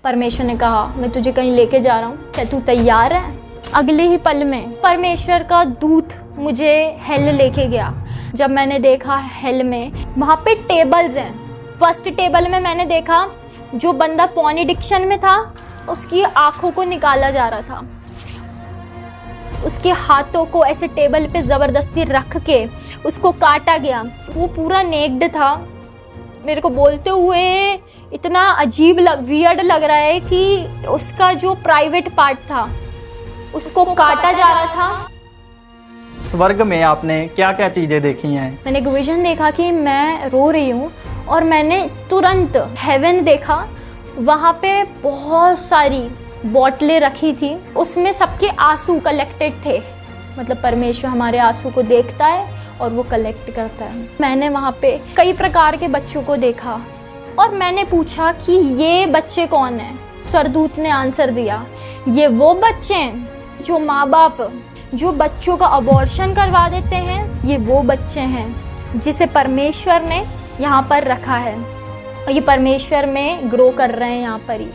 परमेश्वर ने कहा मैं तुझे कहीं लेके जा रहा हूँ, क्या तू तैयार है? अगले ही पल में परमेश्वर का दूत मुझे हेल लेके गया। जब मैंने देखा हेल में, वहाँ पे टेबल्स हैं। फर्स्ट टेबल में मैंने देखा जो बंदा पॉर्न एडिक्शन में था उसकी आंखों को निकाला जा रहा था, उसके हाथों को ऐसे टेबल पे ज़बरदस्ती रख के उसको काटा गया। वो पूरा नेक्ड था। मेरे को बोलते हुए इतना अजीब वियर्ड लग रहा है कि उसका जो प्राइवेट पार्ट था उसको काटा जा रहा था। स्वर्ग में आपने क्या क्या चीजें देखी हैं? मैंने एक विजन देखा कि मैं रो रही हूँ और मैंने तुरंत हेवन देखा। वहाँ पे बहुत सारी बोतलें रखी थी, उसमें सबके आंसू कलेक्टेड थे। मतलब परमेश्वर हमारे आंसू को देखता है और वो कलेक्ट करता है। मैंने वहाँ पे कई प्रकार के बच्चों को देखा और मैंने पूछा कि ये बच्चे कौन हैं? सरदूत ने आंसर दिया, ये वो बच्चे हैं जो माँ बाप जो बच्चों का अबॉर्शन करवा देते हैं। ये वो बच्चे हैं जिसे परमेश्वर ने यहाँ पर रखा है और ये परमेश्वर में ग्रो कर रहे हैं यहाँ पर ही।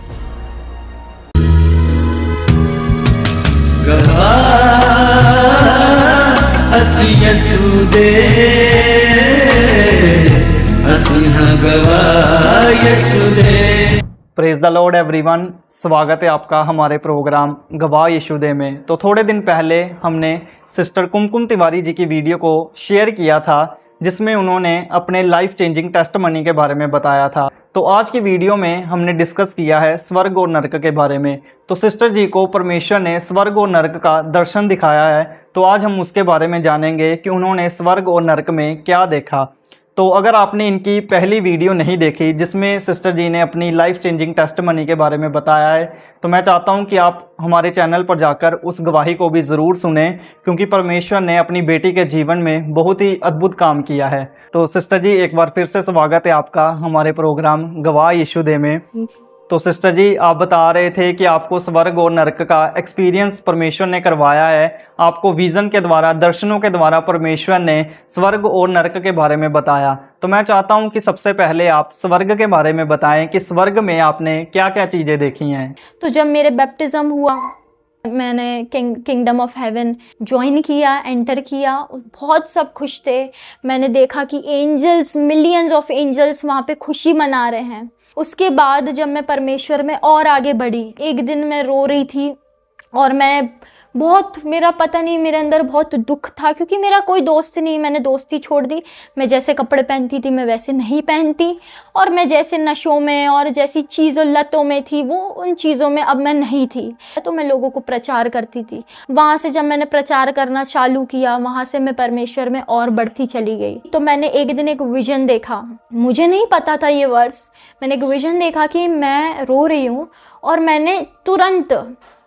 प्रेज द लॉर्ड एवरीवन, स्वागत है आपका हमारे प्रोग्राम गवाह यीशुदे में। तो थोड़े दिन पहले हमने सिस्टर कुमकुम तिवारी जी की वीडियो को शेयर किया था जिसमें उन्होंने अपने लाइफ चेंजिंग टेस्टमनी के बारे में बताया था। तो आज की वीडियो में हमने डिस्कस किया है स्वर्ग और नरक के बारे में। तो सिस्टर जी को परमेश्वर ने स्वर्ग और नरक का दर्शन दिखाया है, तो आज हम उसके बारे में जानेंगे कि उन्होंने स्वर्ग और नरक में क्या देखा। तो अगर आपने इनकी पहली वीडियो नहीं देखी जिसमें सिस्टर जी ने अपनी लाइफ चेंजिंग टेस्टमनी के बारे में बताया है, तो मैं चाहता हूं कि आप हमारे चैनल पर जाकर उस गवाही को भी ज़रूर सुने, क्योंकि परमेश्वर ने अपनी बेटी के जीवन में बहुत ही अद्भुत काम किया है। तो सिस्टर जी, एक बार फिर से स्वागत है आपका हमारे प्रोग्राम गवाह यीशुदे में। तो सिस्टर जी, आप बता रहे थे कि आपको स्वर्ग और नरक का एक्सपीरियंस परमेश्वर ने करवाया है। आपको विज़न के द्वारा, दर्शनों के द्वारा परमेश्वर ने स्वर्ग और नरक के बारे में बताया। तो मैं चाहता हूं कि सबसे पहले आप स्वर्ग के बारे में बताएं कि स्वर्ग में आपने क्या क्या चीज़ें देखी हैं। तो जब मेरे बैप्टिज्म हुआ, मैंने किंगडम ऑफ हेवन ज्वाइन किया, एंटर किया, बहुत सब खुश थे। मैंने देखा कि एंजल्स, मिलियंस ऑफ एंजल्स वहाँ पे खुशी मना रहे हैं। उसके बाद जब मैं परमेश्वर में और आगे बढ़ी, एक दिन मैं रो रही थी और मेरा पता नहीं, मेरे अंदर बहुत दुख था क्योंकि मेरा कोई दोस्त नहीं, मैंने दोस्ती छोड़ दी। मैं जैसे कपड़े पहनती थी मैं वैसे नहीं पहनती, और मैं जैसे नशों में और जैसी चीज़ों लतों में थी वो उन चीज़ों में अब मैं नहीं थी। तो मैं लोगों को प्रचार करती थी। वहाँ से जब मैंने प्रचार करना चालू किया, वहाँ से मैं परमेश्वर में और बढ़ती चली गई। तो मैंने एक दिन एक विजन देखा, मुझे नहीं पता था ये वर्ड्स। मैंने एक विजन देखा कि मैं रो रही हूँ और मैंने तुरंत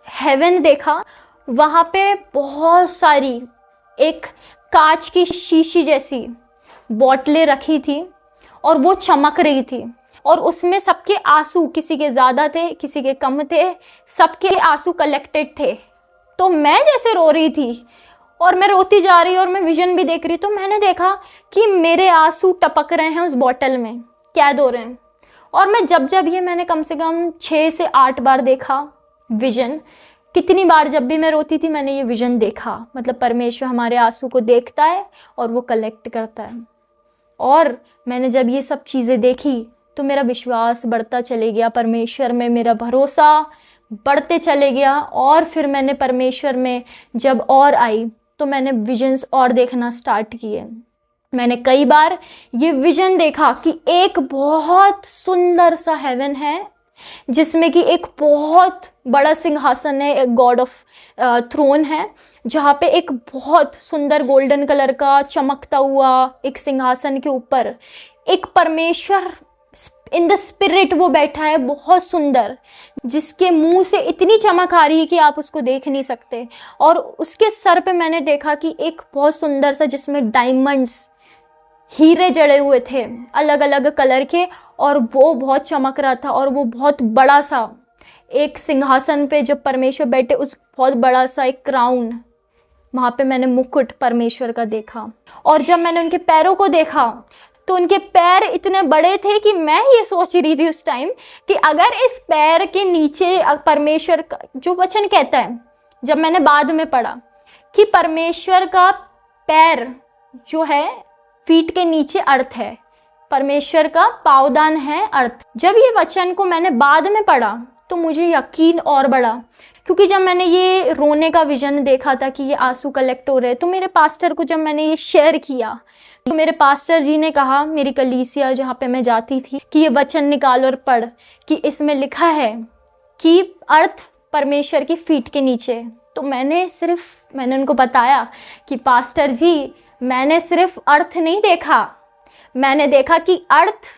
हेवन देखा। वहाँ पे बहुत सारी एक कांच की शीशी जैसी बोतलें रखी थी और वो चमक रही थी और उसमें सबके आंसू, किसी के ज़्यादा थे किसी के कम थे, सबके आंसू कलेक्टेड थे। तो मैं जैसे रो रही थी और मैं रोती जा रही और मैं विजन भी देख रही, तो मैंने देखा कि मेरे आंसू टपक रहे हैं उस बोतल में, कैद हो रहे हैं। और मैं जब ये मैंने कम से कम 6 से 8 बार देखा विजन। कितनी बार जब भी मैं रोती थी मैंने ये विजन देखा। मतलब परमेश्वर हमारे आंसू को देखता है और वो कलेक्ट करता है। और मैंने जब ये सब चीज़ें देखी तो मेरा विश्वास बढ़ता चले गया, परमेश्वर में मेरा भरोसा बढ़ते चले गया। और फिर मैंने परमेश्वर में जब और आई तो मैंने विजन्स और देखना स्टार्ट किए। मैंने कई बार ये विजन देखा कि एक बहुत सुंदर सा हेवन है जिसमें कि एक बहुत बड़ा सिंहासन है, एक गॉड ऑफ थ्रोन है, जहाँ पे एक बहुत सुंदर गोल्डन कलर का चमकता हुआ एक सिंहासन के ऊपर एक परमेश्वर इन द स्पिरिट वो बैठा है, बहुत सुंदर, जिसके मुंह से इतनी चमक आ रही है कि आप उसको देख नहीं सकते। और उसके सर पे मैंने देखा कि एक बहुत सुंदर सा, जिसमें डायमंड्स, हीरे जड़े हुए थे अलग अलग कलर के, और वो बहुत चमक रहा था। और वो बहुत बड़ा सा एक सिंहासन पे जब परमेश्वर बैठे, उस बहुत बड़ा सा एक क्राउन, वहाँ पे मैंने मुकुट परमेश्वर का देखा। और जब मैंने उनके पैरों को देखा तो उनके पैर इतने बड़े थे कि मैं ये सोच रही थी उस टाइम कि अगर इस पैर के नीचे परमेश्वर का जो वचन कहता है, जब मैंने बाद में पढ़ा कि परमेश्वर का पैर जो है फीट के नीचे अर्थ है, परमेश्वर का पावदान है अर्थ। जब ये वचन को मैंने बाद में पढ़ा तो मुझे यकीन और बढ़ा, क्योंकि जब मैंने ये रोने का विजन देखा था कि ये आंसू कलेक्ट हो रहे, तो मेरे पास्टर को जब मैंने ये शेयर किया तो मेरे पास्टर जी ने कहा, मेरी कलीसिया जहाँ पे मैं जाती थी, कि ये वचन निकाल और पढ़ कि इसमें लिखा है कि अर्थ परमेश्वर की फीट के नीचे। तो मैंने उनको बताया कि पास्टर जी, मैंने सिर्फ अर्थ नहीं देखा, मैंने देखा कि अर्थ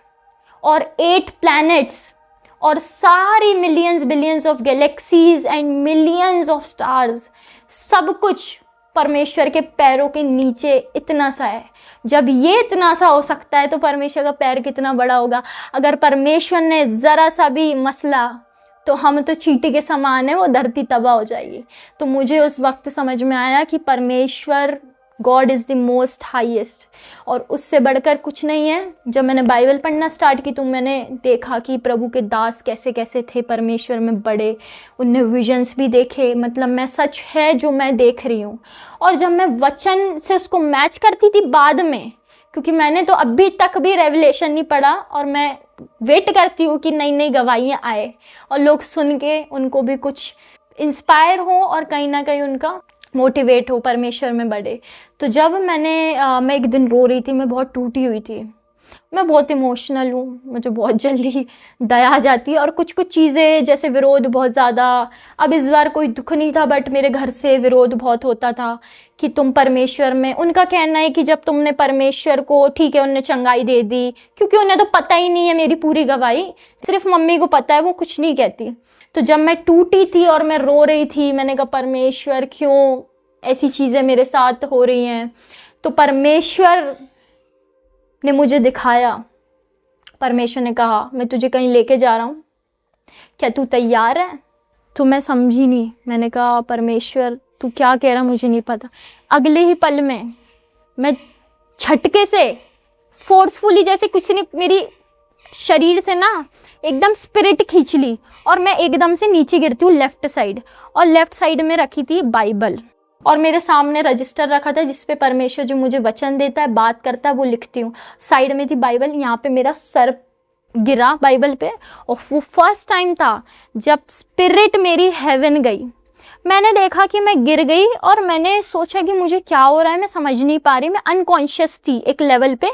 और 8 प्लैनेट्स और सारी millions billions of galaxies and millions of stars, सब कुछ परमेश्वर के पैरों के नीचे इतना सा है। जब ये इतना सा हो सकता है तो परमेश्वर का पैर कितना बड़ा होगा। अगर परमेश्वर ने ज़रा सा भी मसला तो हम तो चींटी के समान है, वो धरती तबाह हो जाएगी। तो मुझे उस वक्त समझ में आया कि परमेश्वर God is the most highest, और उससे बढ़कर कुछ नहीं है। जब मैंने बाइबल पढ़ना स्टार्ट की तो मैंने देखा कि प्रभु के दास कैसे कैसे थे परमेश्वर में बड़े, उनने विजन्स भी देखे। मतलब मैं सच है जो मैं देख रही हूँ। और जब मैं वचन से उसको मैच करती थी बाद में, क्योंकि मैंने तो अभी तक भी रेवलेशन नहीं पढ़ा और मैं वेट करती हूँ कि नई नई गवाहियाँ आए और लोग सुन के उनको भी कुछ इंस्पायर हो और कहीं ना कहीं उनका मोटिवेट हो, परमेश्वर में बढ़े। तो जब मैं एक दिन रो रही थी, मैं बहुत टूटी हुई थी, मैं बहुत इमोशनल हूँ, मुझे बहुत जल्दी दया आ जाती है। और कुछ कुछ चीज़ें जैसे विरोध बहुत ज़्यादा, अब इस बार कोई दुख नहीं था बट मेरे घर से विरोध बहुत होता था कि तुम परमेश्वर में, उनका कहना है कि जब तुमने परमेश्वर को, ठीक है उन्हें चंगाई दे दी, क्योंकि उन्हें तो पता ही नहीं है मेरी पूरी गवाही, सिर्फ मम्मी को पता है, वो कुछ नहीं कहती। तो जब मैं टूटी थी और मैं रो रही थी, मैंने कहा परमेश्वर क्यों ऐसी चीज़ें मेरे साथ हो रही हैं। तो परमेश्वर ने मुझे दिखाया, परमेश्वर ने कहा मैं तुझे कहीं लेके जा रहा हूँ, क्या तू तैयार है? तो मैं समझी नहीं, मैंने कहा परमेश्वर तू क्या कह रहा, मुझे नहीं पता। अगले ही पल में मैं झटके से फोर्सफुली, जैसे कुछ नहीं, मेरी शरीर से ना एकदम स्पिरिट खींच ली और मैं एकदम से नीचे गिरती हूँ लेफ्ट साइड। और लेफ्ट साइड में रखी थी बाइबल और मेरे सामने रजिस्टर रखा था जिस पे परमेश्वर जो मुझे वचन देता है, बात करता है, वो लिखती हूँ। साइड में थी बाइबल, यहाँ पे मेरा सर गिरा बाइबल पे। और वो फर्स्ट टाइम था जब स्पिरिट मेरी हेवन गई। मैंने देखा कि मैं गिर गई और मैंने सोचा कि मुझे क्या हो रहा है, मैं समझ नहीं पा रही। मैं अनकॉन्शियस थी एक लेवल पे,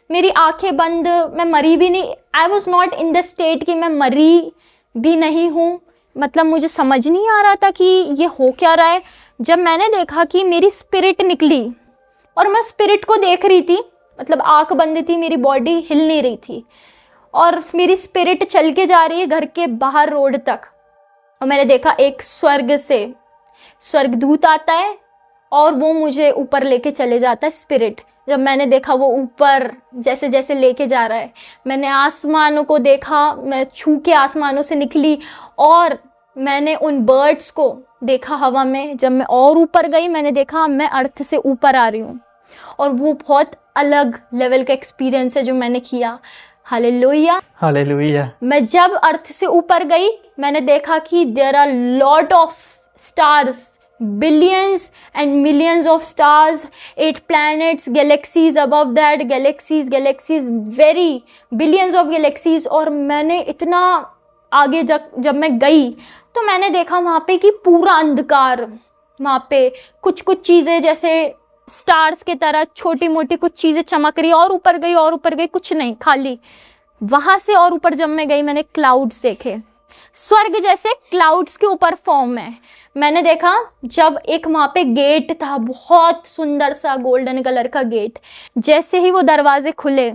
मेरी आंखें बंद, मैं मरी भी नहीं। I was not in the state कि मैं मरी भी नहीं हूँ, मतलब मुझे समझ नहीं आ रहा था कि ये हो क्या रहा है। जब मैंने देखा कि मेरी स्पिरिट निकली और मैं स्पिरिट को देख रही थी, मतलब आंख बंद थी, मेरी बॉडी हिल नहीं रही थी और मेरी स्पिरिट चल के जा रही है घर के बाहर रोड तक। और मैंने देखा एक स्वर्ग से स्वर्गदूत आता है और वो मुझे ऊपर लेके चले जाता है स्पिरिट। जब मैंने देखा वो ऊपर जैसे जैसे लेके जा रहा है, मैंने आसमानों को देखा, मैं छू के आसमानों से निकली और मैंने उन बर्ड्स को देखा हवा में। जब मैं और ऊपर गई, मैंने देखा मैं अर्थ से ऊपर आ रही हूँ और वो बहुत अलग लेवल का एक्सपीरियंस है जो मैंने किया। Hallelujah hallelujah. मैं जब अर्थ से ऊपर गई, मैंने देखा कि there are lot of stars, billions and millions of stars, 8 planets, galaxies above that, galaxies very billions of galaxies। और मैंने इतना आगे जब मैं गई तो मैंने देखा वहाँ पे कि पूरा अंधकार, वहाँ पे कुछ कुछ चीज़ें जैसे स्टार्स के तरह छोटी मोटी कुछ चीज़ें चमक रही, और ऊपर गई कुछ नहीं, खाली। वहाँ से और ऊपर जब मैं गई, मैंने क्लाउड्स देखे, स्वर्ग जैसे क्लाउड्स के ऊपर फॉर्म है। मैंने देखा जब एक वहाँ पे गेट था, बहुत सुंदर सा गोल्डन कलर का गेट। जैसे ही वो दरवाजे खुले,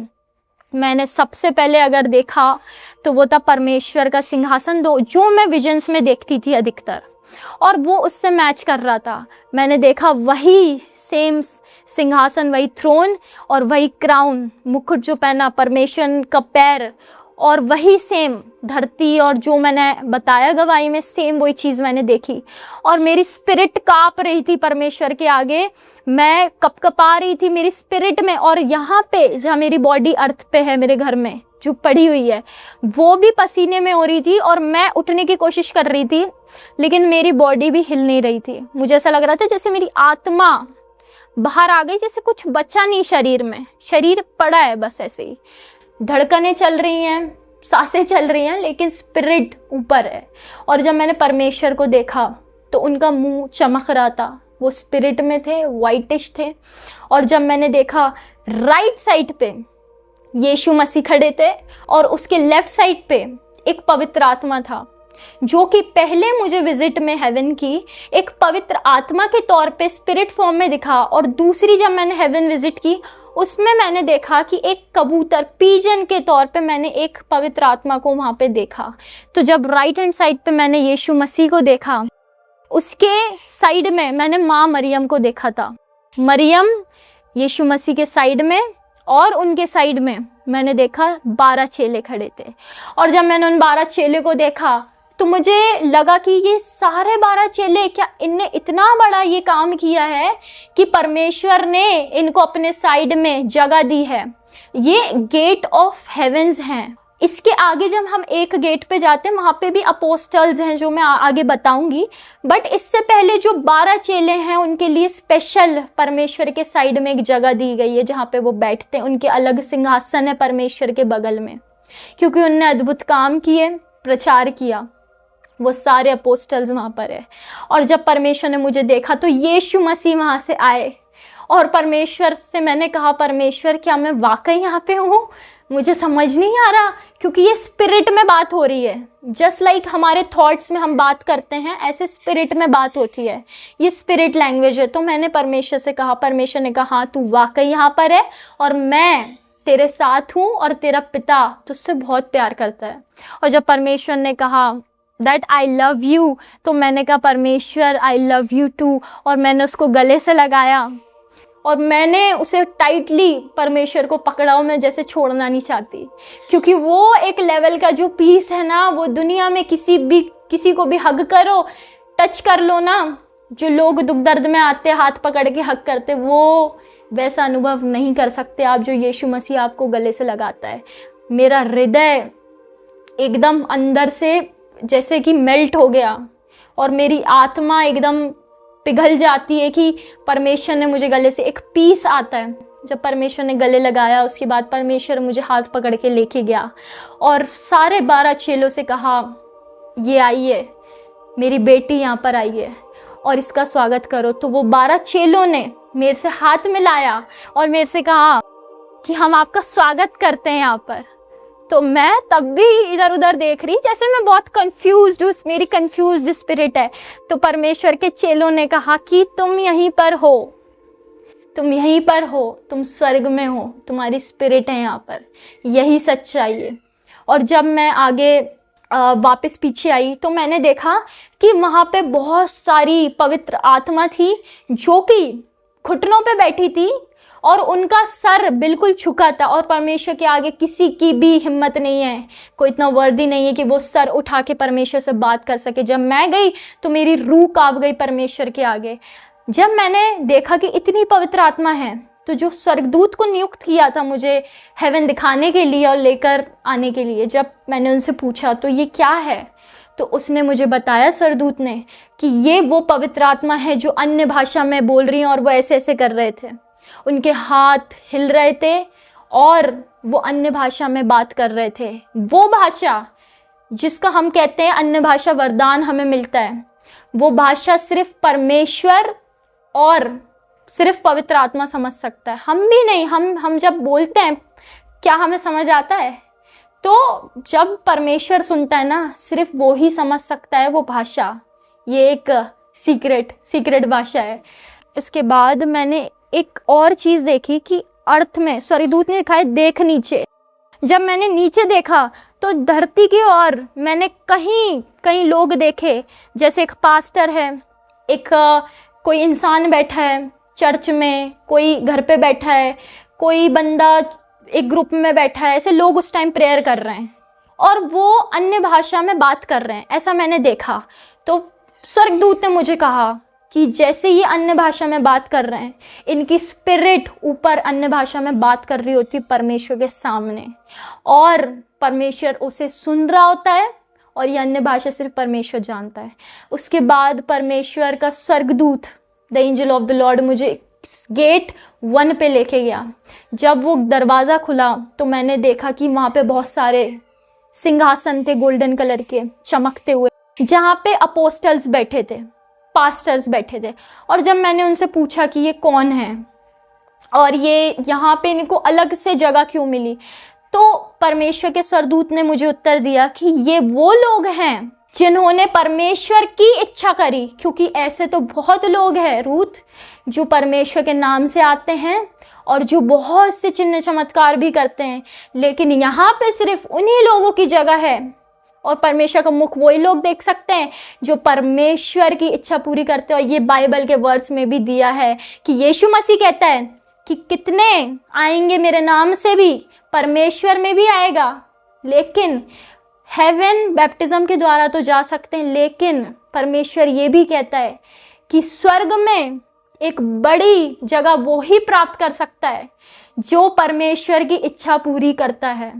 मैंने सबसे पहले अगर देखा तो वो था परमेश्वर का सिंहासन, जो मैं विजन्स में देखती थी अधिकतर, और वो उससे मैच कर रहा था। मैंने देखा वही सेम सिंहासन, वही थ्रोन और वही क्राउन, मुकुट जो पहना, परमेश्वर का पैर और वही सेम धरती और जो मैंने बताया गवाही में, सेम वही चीज़ मैंने देखी। और मेरी स्पिरिट काँप रही थी परमेश्वर के आगे, मैं कपकपा रही थी मेरी स्पिरिट में। और यहाँ पे जहाँ मेरी बॉडी अर्थ पे है, मेरे घर में जो पड़ी हुई है, वो भी पसीने में हो रही थी और मैं उठने की कोशिश कर रही थी, लेकिन मेरी बॉडी भी हिल नहीं रही थी। मुझे ऐसा लग रहा था जैसे मेरी आत्मा बाहर आ गई, जैसे कुछ बचा नहीं शरीर में, शरीर पड़ा है बस ऐसे ही। धड़कनें चल रही हैं, सांसें चल रही हैं, लेकिन स्पिरिट ऊपर है। और जब मैंने परमेश्वर को देखा तो उनका मुंह चमक रहा था, वो स्पिरिट में थे, वाइटिश थे। और जब मैंने देखा, राइट साइड पे यीशु मसीह खड़े थे और उसके लेफ्ट साइड पे एक पवित्र आत्मा था, जो कि पहले मुझे विजिट में हेवन की एक पवित्र आत्मा के तौर पे स्पिरिट फॉर्म में दिखा। और दूसरी जब मैंने हेवन विजिट की, उसमें मैंने देखा कि एक कबूतर, पीजन के तौर पे मैंने एक पवित्र आत्मा को वहाँ पे देखा। तो जब राइट हैंड साइड पे मैंने यीशु मसीह को देखा, उसके साइड में मैंने माँ मरियम को देखा था। मरियम यीशु मसीह के साइड में, और उनके साइड में मैंने देखा 12 चेले खड़े थे। और जब मैंने उन 12 चेले को देखा तो मुझे लगा कि ये सारे 12 चेले, क्या इनने इतना बड़ा ये काम किया है कि परमेश्वर ने इनको अपने साइड में जगह दी है। ये गेट ऑफ हेवेंस हैं। इसके आगे जब हम एक गेट पे जाते हैं, वहाँ पे भी अपोस्टल्स हैं जो मैं आगे बताऊंगी। बट इससे पहले जो 12 चेले हैं, उनके लिए स्पेशल परमेश्वर के साइड में एक जगह दी गई है जहाँ पे वो बैठते हैं। उनके अलग सिंहासन है परमेश्वर के बगल में, क्योंकि उनने अद्भुत काम किए, प्रचार किया। वो सारे अपोस्टल्स वहाँ पर है। और जब परमेश्वर ने मुझे देखा तो यीशु मसीह वहाँ से आए और परमेश्वर से मैंने कहा, परमेश्वर क्या मैं वाकई यहाँ पे हूँ? मुझे समझ नहीं आ रहा, क्योंकि ये स्पिरिट में बात हो रही है। जस्ट लाइक हमारे थॉट्स में हम बात करते हैं, ऐसे स्पिरिट में बात होती है। ये स्पिरिट लैंग्वेज है। तो मैंने परमेश्वर से कहा, परमेश्वर ने कहा हाँ तू वाकई यहाँ पर है और मैं तेरे साथ हूँ और तेरा पिता तुझसे बहुत प्यार करता है। और जब परमेश्वर ने कहा दैट आई लव यू, तो मैंने कहा परमेश्वर आई लव यू टू। और मैंने उसको गले से लगाया और मैंने उसे टाइटली परमेश्वर को पकड़ा और मैं जैसे छोड़ना नहीं चाहती, क्योंकि वो एक लेवल का जो पीस है ना, वो दुनिया में किसी को भी हग करो, टच कर लो ना, जो लोग दुख दर्द में आते हाथ पकड़ के हग करते, वो वैसा अनुभव नहीं कर सकते आप जो यीशु मसीह आपको गले से लगाता है। मेरा हृदय एकदम अंदर से जैसे कि मेल्ट हो गया और मेरी आत्मा एकदम पिघल जाती है कि परमेश्वर ने मुझे गले से, एक पीस आता है जब परमेश्वर ने गले लगाया। उसके बाद परमेश्वर मुझे हाथ पकड़ के लेके गया और सारे 12 चेलों से कहा, ये आइए, मेरी बेटी यहाँ पर आई है और इसका स्वागत करो। तो वो 12 चेलों ने मेरे से हाथ मिलाया और मेरे से कहा कि हम आपका स्वागत करते हैं यहाँ पर। तो मैं तब भी इधर उधर देख रही, जैसे मैं बहुत कंफ्यूज्ड हूँ, मेरी कंफ्यूज्ड स्पिरिट है। तो परमेश्वर के चेलों ने कहा कि तुम यहीं पर हो, तुम यहीं पर हो, तुम स्वर्ग में हो, तुम्हारी स्पिरिट है यहाँ पर, यही सच्चाई है। और जब मैं आगे वापस पीछे आई तो मैंने देखा कि वहाँ पे बहुत सारी पवित्र आत्मा थी जो कि घुटनों पे बैठी थी और उनका सर बिल्कुल झुका था। और परमेश्वर के आगे किसी की भी हिम्मत नहीं है, कोई इतना वर्दी नहीं है कि वो सर उठा के परमेश्वर से बात कर सके। जब मैं गई तो मेरी रूह कांप गई परमेश्वर के आगे। जब मैंने देखा कि इतनी पवित्र आत्मा है, तो जो स्वर्गदूत को नियुक्त किया था मुझे हेवन दिखाने के लिए और लेकर आने के लिए, जब मैंने उनसे पूछा तो ये क्या है, तो उसने मुझे बताया, स्वर्गदूत ने, कि ये वो पवित्र आत्मा है जो अन्य भाषा में बोल रही हैं। और वो ऐसे ऐसे कर रहे थे, उनके हाथ हिल रहे थे और वो अन्य भाषा में बात कर रहे थे। वो भाषा जिसका हम कहते हैं अन्य भाषा वरदान हमें मिलता है, वो भाषा सिर्फ परमेश्वर और सिर्फ पवित्र आत्मा समझ सकता है, हम भी नहीं। हम जब बोलते हैं क्या हमें समझ आता है? तो जब परमेश्वर सुनता है ना, सिर्फ वो ही समझ सकता है वो भाषा। ये एक सीक्रेट भाषा है। इसके बाद मैंने एक और चीज़ देखी कि अर्थ में स्वर्गदूत ने दिखाया, देख नीचे। जब मैंने नीचे देखा तो धरती की ओर मैंने कहीं लोग देखे, जैसे एक पास्टर है, एक कोई इंसान बैठा है चर्च में, कोई घर पे बैठा है, कोई बंदा एक ग्रुप में बैठा है, ऐसे लोग उस टाइम प्रेयर कर रहे हैं। और वो अन्य भाषा में बात कर रहे हैं, ऐसा मैंने देखा। तो स्वर्गदूत ने मुझे कहा कि जैसे ये अन्य भाषा में बात कर रहे हैं, इनकी स्पिरिट ऊपर अन्य भाषा में बात कर रही होती परमेश्वर के सामने, और परमेश्वर उसे सुन रहा होता है, और ये अन्य भाषा सिर्फ परमेश्वर जानता है। उसके बाद परमेश्वर का स्वर्गदूत, the angel of the Lord, मुझे गेट 1 पे लेके गया। जब वो दरवाज़ा खुला तो मैंने देखा कि वहाँ पे बहुत सारे सिंहासन थे गोल्डन कलर के चमकते हुए, जहाँ पे अपोस्टल्स बैठे थे, पास्टर्स बैठे थे। और जब मैंने उनसे पूछा कि ये कौन है और ये यहाँ पे इनको अलग से जगह क्यों मिली, तो परमेश्वर के स्वर्गदूत ने मुझे उत्तर दिया कि ये वो लोग हैं जिन्होंने परमेश्वर की इच्छा करी। क्योंकि ऐसे तो बहुत लोग हैं रूथ, जो परमेश्वर के नाम से आते हैं और जो बहुत से चिन्ह चमत्कार भी करते हैं, लेकिन यहाँ पे सिर्फ उन्हीं लोगों की जगह है, और परमेश्वर का मुख वही लोग देख सकते हैं जो परमेश्वर की इच्छा पूरी करते हैं। और ये बाइबल के वर्ड्स में भी दिया है कि यीशु मसीह कहता है कि कितने आएंगे मेरे नाम से भी, परमेश्वर में भी आएगा, लेकिन हेवन बैप्टिज्म के द्वारा तो जा सकते हैं, लेकिन परमेश्वर ये भी कहता है कि स्वर्ग में एक बड़ी जगह वो ही प्राप्त कर सकता है जो परमेश्वर की इच्छा पूरी करता है।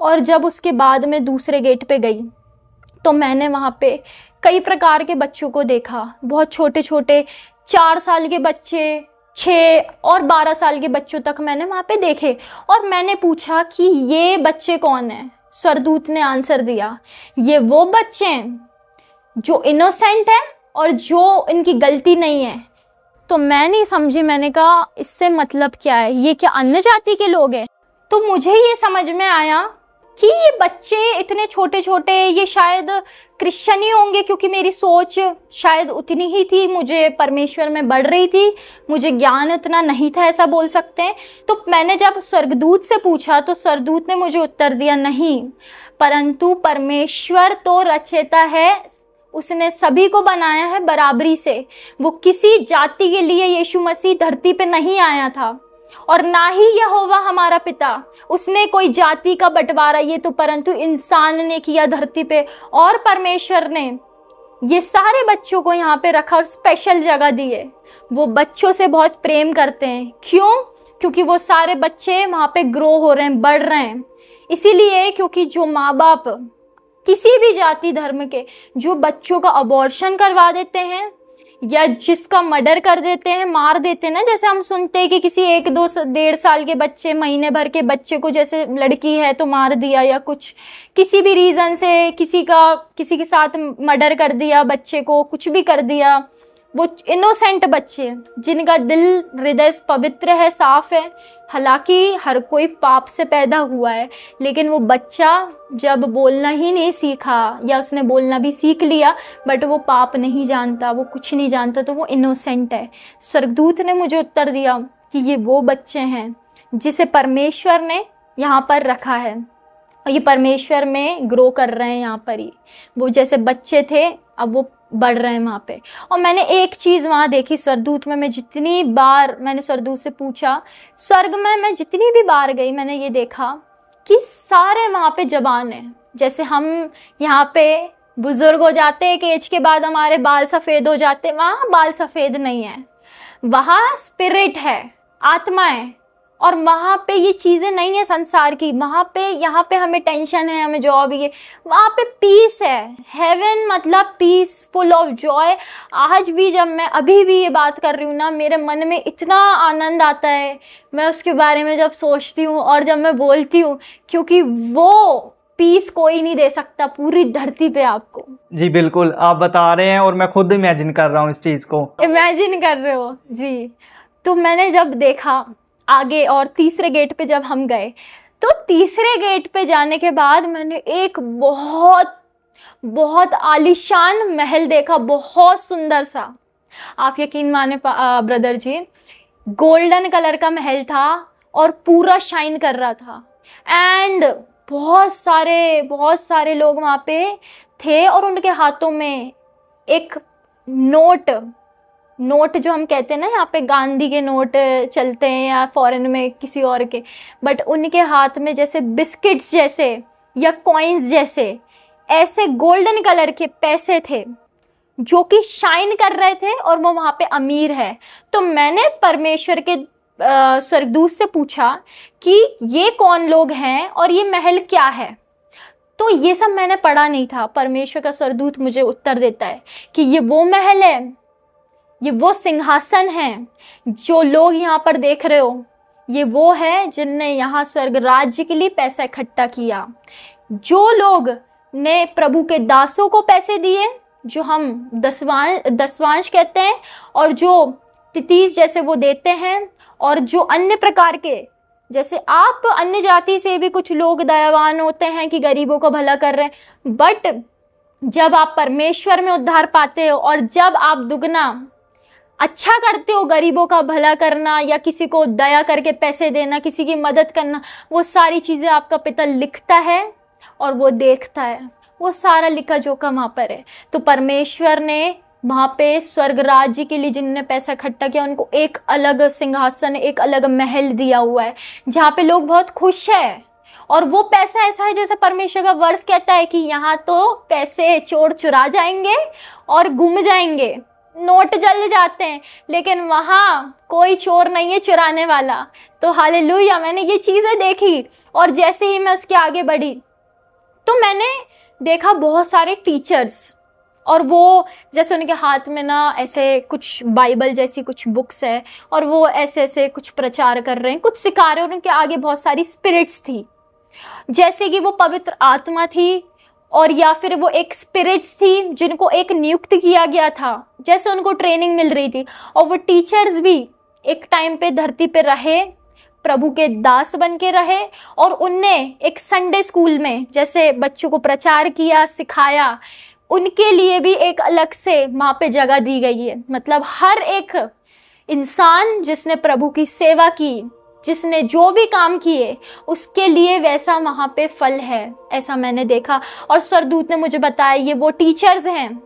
और जब उसके बाद मैं दूसरे गेट पे गई तो मैंने वहाँ पे कई प्रकार के बच्चों को देखा, बहुत छोटे छोटे 4 साल के बच्चे, 6 और 12 साल के बच्चों तक मैंने वहाँ पे देखे। और मैंने पूछा कि ये बच्चे कौन हैं? स्वर्गदूत ने आंसर दिया, ये वो बच्चे हैं जो इनोसेंट है और जो इनकी गलती नहीं है। तो मैं नहीं समझी, मैंने कहा इससे मतलब क्या है, ये क्या अन्य जाति के लोग हैं? तो मुझे ये समझ में आया कि ये बच्चे इतने छोटे छोटे, ये शायद क्रिश्चियन ही होंगे, क्योंकि मेरी सोच शायद उतनी ही थी, मुझे परमेश्वर में बढ़ रही थी, मुझे ज्ञान उतना नहीं था, ऐसा बोल सकते हैं। तो मैंने जब स्वर्गदूत से पूछा तो स्वर्गदूत ने मुझे उत्तर दिया, नहीं, परंतु परमेश्वर तो रचयिता है, उसने सभी को बनाया है बराबरी से। वो किसी जाति के लिए यीशु मसीह धरती पे नहीं आया था, और ना ही यहोवा हमारा पिता, उसने कोई जाति का बंटवारा ये तो परंतु इंसान ने किया धरती पे। और परमेश्वर ने ये सारे बच्चों को यहाँ पे रखा और स्पेशल जगह दी है। वो बच्चों से बहुत प्रेम करते हैं। क्यों? क्योंकि वो सारे बच्चे वहाँ पे ग्रो हो रहे हैं, बढ़ रहे हैं। इसीलिए क्योंकि जो माँ बाप किसी भी जाति धर्म के जो बच्चों का अबॉर्शन करवा देते हैं या जिसका मर्डर कर देते हैं, मार देते हैं ना, जैसे हम सुनते हैं कि किसी 1-2 1.5 साल के बच्चे, महीने भर के बच्चे को, जैसे लड़की है तो मार दिया, या कुछ किसी भी रीज़न से किसी के साथ मर्डर कर दिया, बच्चे को कुछ भी कर दिया। वो इनोसेंट बच्चे जिनका दिल हृदय पवित्र है, साफ है, हालांकि हर कोई पाप से पैदा हुआ है, लेकिन वो बच्चा जब बोलना ही नहीं सीखा, या उसने बोलना भी सीख लिया बट वो पाप नहीं जानता, वो कुछ नहीं जानता, तो वो इनोसेंट है। स्वर्गदूत ने मुझे उत्तर दिया कि ये वो बच्चे हैं जिसे परमेश्वर ने यहाँ पर रखा है, और ये परमेश्वर में ग्रो कर रहे हैं। यहाँ पर ही वो जैसे बच्चे थे अब वो बढ़ रहे हैं वहाँ पे। और मैंने एक चीज़ वहाँ देखी स्वर्गदूत में, मैं जितनी बार मैंने स्वर्गदूत से पूछा, स्वर्ग में मैं जितनी भी बार गई मैंने ये देखा कि सारे वहाँ पे जवान हैं। जैसे हम यहाँ पे बुजुर्ग हो जाते एक एज के बाद, हमारे बाल सफ़ेद हो जाते, वहाँ बाल सफ़ेद नहीं है, वहाँ स्पिरिट है, आत्मा है, और वहाँ पे ये चीज़ें नहीं है संसार की। वहाँ पे, यहाँ पे हमें टेंशन है, हमें जॉब, ये वहाँ पे पीस है। हेवन मतलब पीस, फुल ऑफ जॉय। आज भी जब मैं अभी भी ये बात कर रही हूँ ना, मेरे मन में इतना आनंद आता है, मैं उसके बारे में जब सोचती हूँ और जब मैं बोलती हूँ, क्योंकि वो पीस कोई नहीं दे सकता पूरी धरती पे आपको। जी बिल्कुल, आप बता रहे हैं और मैं खुद इमेजिन कर रहा हूँ इस चीज़ को। इमेजिन कर रहे हो जी। तो मैंने जब देखा आगे, और तीसरे गेट पे जब हम गए, तो तीसरे गेट पे जाने के बाद मैंने एक बहुत बहुत आलीशान महल देखा, बहुत सुंदर सा। आप यकीन माने ब्रदर जी, गोल्डन कलर का महल था और पूरा शाइन कर रहा था, एंड बहुत सारे लोग वहाँ पे थे, और उनके हाथों में एक नोट जो हम कहते हैं ना, यहाँ पे गांधी के नोट चलते हैं या फॉरेन में किसी और के, बट उनके हाथ में जैसे बिस्किट्स जैसे या कॉइन्स जैसे ऐसे गोल्डन कलर के पैसे थे जो कि शाइन कर रहे थे और वो वहाँ पे अमीर है। तो मैंने परमेश्वर के स्वर्गदूत से पूछा कि ये कौन लोग हैं और ये महल क्या है। तो ये सब मैंने पढ़ा नहीं था। परमेश्वर का स्वर्गदूत मुझे उत्तर देता है कि ये वो महल है, ये वो सिंहासन है, जो लोग यहाँ पर देख रहे हो ये वो है जिनने यहाँ स्वर्ग राज्य के लिए पैसा इकट्ठा किया। जो लोग ने प्रभु के दासों को पैसे दिए, जो हम दसवांश कहते हैं, और जो तितीस जैसे वो देते हैं, और जो अन्य प्रकार के, जैसे आप अन्य जाति से भी कुछ लोग दयावान होते हैं कि गरीबों को भला कर रहे हैं, बट जब आप परमेश्वर में उद्धार पाते हो और जब आप दुगना अच्छा करते हो, गरीबों का भला करना या किसी को दया करके पैसे देना, किसी की मदद करना, वो सारी चीज़ें आपका पिता लिखता है और वो देखता है। वो सारा लिखा जोखा वहाँ पर है। तो परमेश्वर ने वहाँ पे स्वर्ग राज्य के लिए जिनने पैसा इकट्ठा किया उनको एक अलग सिंहासन, एक अलग महल दिया हुआ है जहाँ पे लोग बहुत खुश है। और वो पैसा ऐसा है जैसे परमेश्वर का वर्ष कहता है कि यहाँ तो पैसे चोर चुरा जाएंगे और गुम जाएंगे, नोट जल जाते हैं, लेकिन वहाँ कोई चोर नहीं है चुराने वाला। तो हालेलुया, मैंने ये चीज़ें देखी। और जैसे ही मैं उसके आगे बढ़ी तो मैंने देखा बहुत सारे टीचर्स, और वो जैसे उनके हाथ में ना ऐसे कुछ बाइबल जैसी कुछ बुक्स है और वो ऐसे ऐसे कुछ प्रचार कर रहे हैं, कुछ सिखा रहे हैं। उनके आगे बहुत सारी स्पिरिट्स थी, जैसे कि वो पवित्र आत्मा थी, और या फिर वो एक स्पिरिट्स थी जिनको एक नियुक्त किया गया था, जैसे उनको ट्रेनिंग मिल रही थी। और वो टीचर्स भी एक टाइम पे धरती पे रहे, प्रभु के दास बन के रहे, और उनने एक संडे स्कूल में जैसे बच्चों को प्रचार किया, सिखाया। उनके लिए भी एक अलग से वहाँ पे जगह दी गई है। मतलब हर एक इंसान जिसने प्रभु की सेवा की, जिसने जो भी काम किए, उसके लिए वैसा वहाँ पे फल है, ऐसा मैंने देखा। और स्वर्गदूत ने मुझे बताया ये वो टीचर्स हैं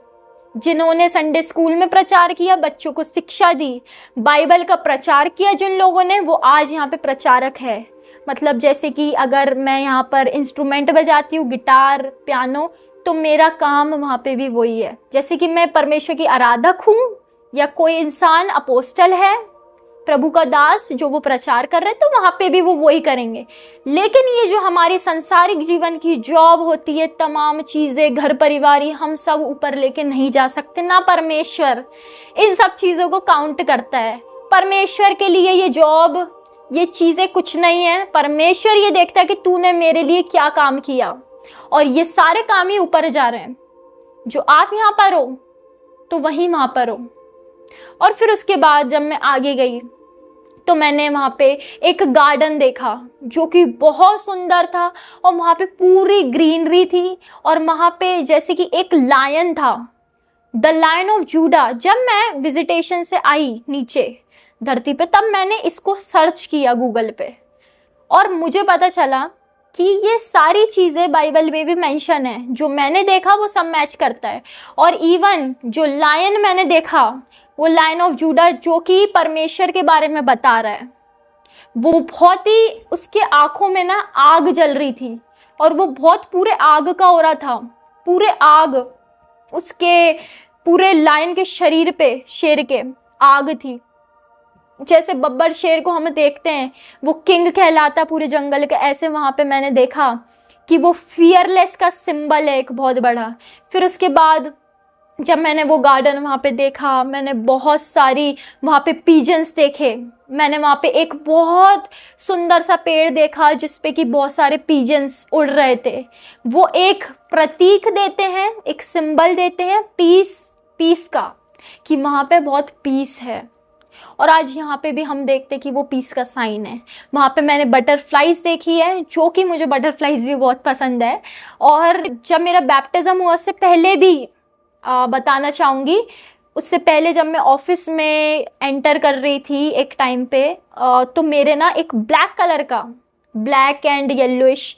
जिन्होंने संडे स्कूल में प्रचार किया, बच्चों को शिक्षा दी, बाइबल का प्रचार किया। जिन लोगों ने, वो आज यहाँ पे प्रचारक है। मतलब जैसे कि अगर मैं यहाँ पर इंस्ट्रूमेंट बजाती हूँ, गिटार, पियानो, तो मेरा काम वहाँ पे भी वही है। जैसे कि मैं परमेश्वर की आराधक हूँ, या कोई इंसान अपोस्टल है, प्रभु का दास, जो वो प्रचार कर रहे हैं, तो वहाँ पे भी वो वही करेंगे। लेकिन ये जो हमारी सांसारिक जीवन की जॉब होती है, तमाम चीज़ें, घर परिवार, हम सब ऊपर लेके नहीं जा सकते ना। परमेश्वर इन सब चीज़ों को काउंट करता है। परमेश्वर के लिए ये जॉब, ये चीज़ें कुछ नहीं है। परमेश्वर ये देखता है कि तूने मेरे लिए क्या काम किया, और ये सारे काम ही ऊपर जा रहे हैं। जो आप यहाँ पर हो तो वहीं वहाँ पर हो। और फिर उसके बाद जब मैं आगे गई तो मैंने वहाँ पे एक गार्डन देखा जो कि बहुत सुंदर था, और वहाँ पे पूरी ग्रीनरी थी। और वहाँ पे जैसे कि एक लायन था, द लायन ऑफ जूडा। जब मैं विजिटेशन से आई नीचे धरती पे, तब मैंने इसको सर्च किया गूगल पे, और मुझे पता चला कि ये सारी चीज़ें बाइबल में भी मेंशन है। जो मैंने देखा वो सब मैच करता है। और इवन जो लायन मैंने देखा, वो लायन ऑफ जूडा, जो कि परमेश्वर के बारे में बता रहा है, वो बहुत ही, उसके आँखों में ना आग जल रही थी, और वो बहुत पूरे आग का हो रहा था। पूरे आग, उसके पूरे लायन के शरीर पे, शेर के आग थी। जैसे बब्बर शेर को हम देखते हैं, वो किंग कहलाता पूरे जंगल का, ऐसे वहाँ पे मैंने देखा कि वो फियरलेस का सिंबल है एक बहुत बड़ा। फिर उसके बाद जब मैंने वो गार्डन वहाँ पे देखा, मैंने बहुत सारी वहाँ पे पीजन्स देखे। मैंने वहाँ पे एक बहुत सुंदर सा पेड़ देखा जिस पे कि बहुत सारे पीजन्स उड़ रहे थे। वो एक प्रतीक देते हैं, एक सिंबल देते हैं पीस का, कि वहाँ पे बहुत पीस है। और आज यहाँ पे भी हम देखते कि वो पीस का साइन है। वहाँ पे मैंने बटरफ्लाइज देखी है, जो कि मुझे बटरफ्लाइज भी बहुत पसंद है। और जब मेरा बैप्टिज्म हुआ, उससे पहले भी बताना चाहूँगी, उससे पहले जब मैं ऑफिस में एंटर कर रही थी एक टाइम पे, तो मेरे ना एक ब्लैक कलर का, ब्लैक एंड येलोइश,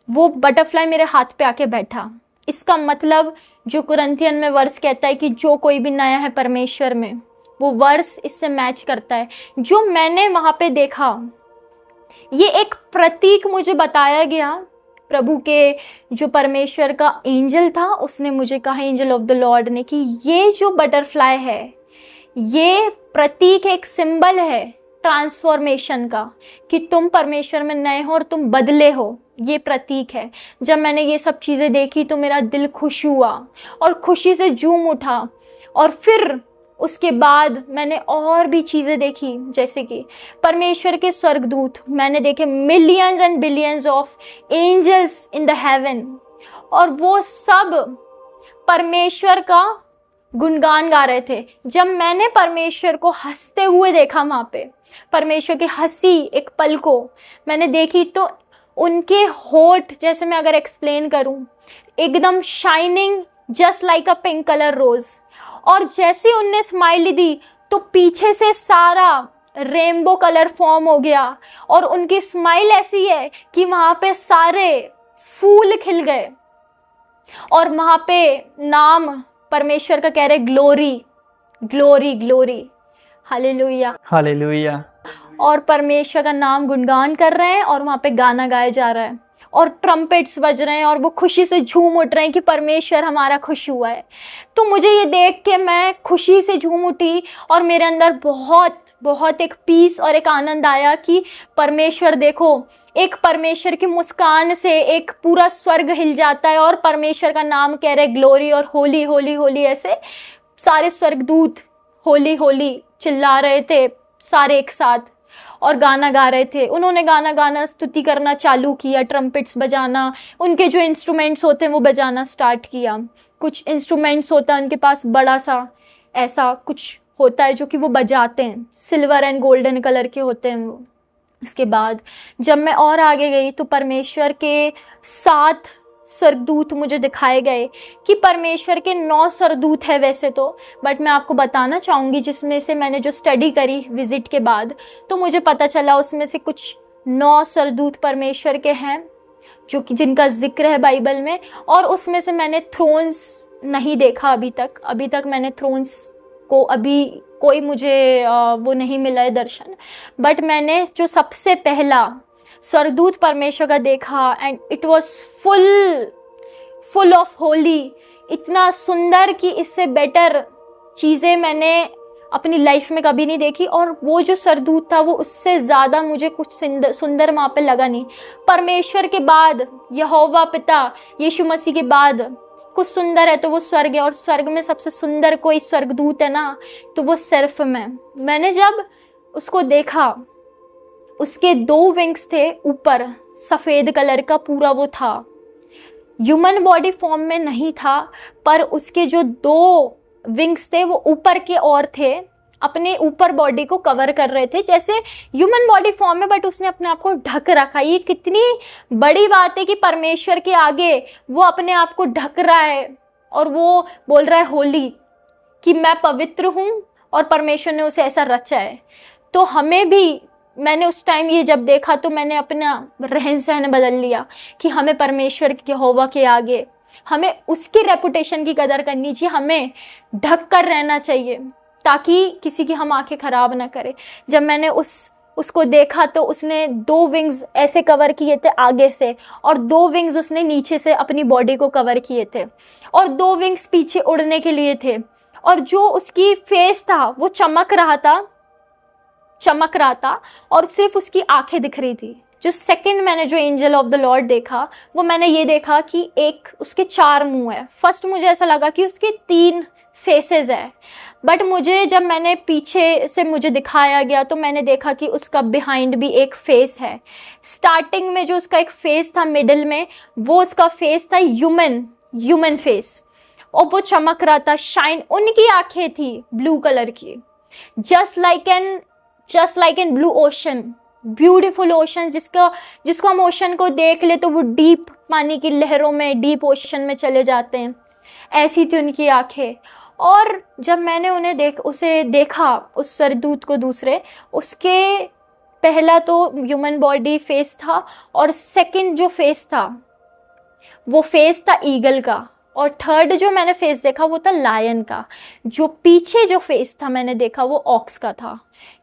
वो बटरफ्लाई मेरे हाथ पे आके बैठा। इसका मतलब जो कुरिन्थियन में वर्स कहता है कि जो कोई भी नया है परमेश्वर में, वो वर्स इससे मैच करता है। जो मैंने वहाँ पे देखा, ये एक प्रतीक मुझे बताया गया प्रभु के जो परमेश्वर का एंजल था उसने मुझे कहा, एंजल ऑफ द लॉर्ड ने, कि ये जो बटरफ्लाई है ये प्रतीक, एक सिंबल है ट्रांसफॉर्मेशन का, कि तुम परमेश्वर में नए हो और तुम बदले हो, ये प्रतीक है। जब मैंने ये सब चीज़ें देखी तो मेरा दिल खुश हुआ और खुशी से झूम उठा। और फिर उसके बाद मैंने और भी चीज़ें देखी, जैसे कि परमेश्वर के स्वर्गदूत मैंने देखे, millions and billions of angels in the heaven, और वो सब परमेश्वर का गुणगान गा रहे थे। जब मैंने परमेश्वर को हंसते हुए देखा, वहाँ पे परमेश्वर की हंसी एक पल को मैंने देखी, तो उनके होठ, जैसे मैं अगर एक्सप्लेन करूं, एकदम shining just like a pink colour rose. और जैसे उनने स्माइल दी तो पीछे से सारा रेनबो कलर फॉर्म हो गया, और उनकी स्माइल ऐसी है कि वहाँ पे सारे फूल खिल गए, और वहाँ पे नाम परमेश्वर का कह रहे, glory glory glory, hallelujah hallelujah. और परमेश्वर का नाम गुणगान कर रहे हैं, और वहाँ पे गाना गाया जा रहा है और ट्रम्पेट्स बज रहे हैं, और वो खुशी से झूम उठ रहे हैं कि परमेश्वर हमारा खुश हुआ है। तो मुझे ये देख के मैं खुशी से झूम उठी, और मेरे अंदर बहुत बहुत एक पीस और एक आनंद आया कि परमेश्वर देखो, एक परमेश्वर की मुस्कान से एक पूरा स्वर्ग हिल जाता है, और परमेश्वर का नाम कह रहे ग्लोरी और होली होली होली, ऐसे सारे स्वर्गदूत होली होली चिल्ला रहे थे सारे एक साथ, और गाना गा रहे थे। उन्होंने गाना गाना स्तुति करना चालू किया, ट्रम्पेट्स बजाना, उनके जो इंस्ट्रूमेंट्स होते हैं वो बजाना स्टार्ट किया। कुछ इंस्ट्रूमेंट्स होता है उनके पास, बड़ा सा ऐसा कुछ होता है जो कि वो बजाते हैं, सिल्वर एंड गोल्डन कलर के होते हैं वो। इसके बाद जब मैं और आगे गई तो परमेश्वर के 7 स्वर्गदूत मुझे दिखाए गए, कि परमेश्वर के 9 स्वर्गदूत है वैसे तो, बट मैं आपको बताना चाहूँगी जिसमें से मैंने जो स्टडी करी विजिट के बाद, तो मुझे पता चला उसमें से कुछ 9 स्वर्गदूत परमेश्वर के हैं जो कि जिनका जिक्र है बाइबल में। और उसमें से मैंने थ्रोन्स नहीं देखा अभी तक मैंने थ्रोन्स को अभी कोई मुझे वो नहीं मिला है दर्शन, बट मैंने जो सबसे पहला स्वर्गदूत परमेश्वर का देखा, and it was full of Holi, इतना सुंदर कि इससे बेटर चीज़ें मैंने अपनी लाइफ में कभी नहीं देखी। और वो जो स्वर्गदूत था वो उससे ज़्यादा मुझे कुछ सुंदर वहाँ पे लगा नहीं। परमेश्वर के बाद, यहोवा पिता यीशु मसीह के बाद कुछ सुंदर है तो वो स्वर्ग है, और स्वर्ग में सबसे सुंदर कोई स्वर्गदूत है ना, तो वो सिर्फ मैंने जब उसको देखा, उसके 2 विंग्स थे ऊपर, सफ़ेद कलर का पूरा वो था, ह्यूमन बॉडी फॉर्म में नहीं था, पर उसके जो 2 विंग्स थे वो ऊपर के ओर थे, अपने ऊपर बॉडी को कवर कर रहे थे जैसे ह्यूमन बॉडी फॉर्म में, बट उसने अपने आप को ढक रखा। ये कितनी बड़ी बात है कि परमेश्वर के आगे वो अपने आप को ढक रहा है, और वो बोल रहा है होली, कि मैं पवित्र हूँ, और परमेश्वर ने उसे ऐसा रचा है। तो हमें भी, मैंने उस टाइम ये जब देखा तो मैंने अपना रहन सहन बदल लिया कि हमें परमेश्वर के यहोवा के आगे हमें उसकी रेपुटेशन की कदर करनी चाहिए, हमें ढक कर रहना चाहिए ताकि किसी की हम आंखें खराब ना करें। जब मैंने उसको देखा तो उसने 2 विंग्स ऐसे कवर किए थे आगे से, और 2 विंग्स उसने नीचे से अपनी बॉडी को कवर किए थे, और 2 विंग्स पीछे उड़ने के लिए थे, और जो उसकी फेस था वो चमक रहा था और सिर्फ उसकी आंखें दिख रही थी। जो सेकंड मैंने जो एंजल ऑफ द लॉर्ड देखा वो मैंने ये देखा कि एक उसके 4 मुंह है। फर्स्ट मुझे ऐसा लगा कि उसके 3 फेसेस है, बट मुझे जब मैंने पीछे से मुझे दिखाया गया तो मैंने देखा कि उसका बिहाइंड भी एक फेस है। स्टार्टिंग में जो उसका एक फेस था मिडिल में, वो उसका फेस था ह्यूमन फेस, और वो चमक रहा था, शाइन। उनकी आंखें थी ब्लू कलर की, just like an blue ocean, beautiful ocean, जिसको हम ओशन को देख ले तो वो डीप पानी की लहरों में, डीप ओशन में चले जाते हैं, ऐसी थी उनकी आंखें। और जब मैंने उसे देखा उस स्वर्गदूत को दूसरे, उसके पहला तो ह्यूमन बॉडी फेस था, और सेकंड जो फेस था वो फेस था ईगल का, और थर्ड जो मैंने फेस देखा वो था लायन का। जो पीछे जो फेस था मैंने देखा वो ऑक्स का था।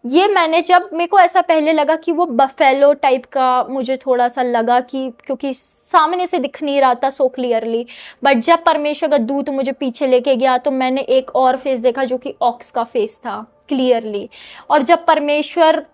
ये मैंने जब, मेरे को ऐसा पहले लगा कि वो बफेलो टाइप का मुझे थोड़ा सा लगा, कि क्योंकि सामने से दिख नहीं रहा था सो क्लियरली, बट जब परमेश्वर का दूत मुझे पीछे लेके गया तो मैंने एक और फेस देखा जो कि ऑक्स का फेस था क्लियरली। और जब परमेश्वर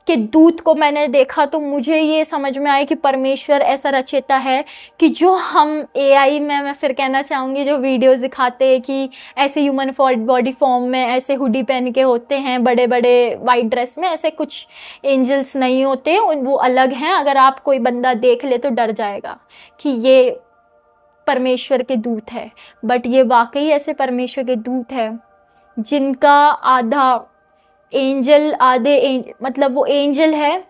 के दूत को मैंने देखा तो मुझे ये समझ में आया कि परमेश्वर ऐसा रचयिता है कि जो हम एआई में, मैं फिर कहना चाहूँगी, जो वीडियोस दिखाते हैं कि ऐसे ह्यूमन बॉडी फॉर्म में ऐसे हुडी पहन के होते हैं बड़े बड़े वाइट ड्रेस में, ऐसे कुछ एंजल्स नहीं होते, वो अलग हैं। अगर आप कोई बंदा देख ले तो डर जाएगा कि ये परमेश्वर के दूत है, बट ये वाकई ऐसे परमेश्वर के दूत है जिनका आधा एंजल, मतलब वो एंजल है,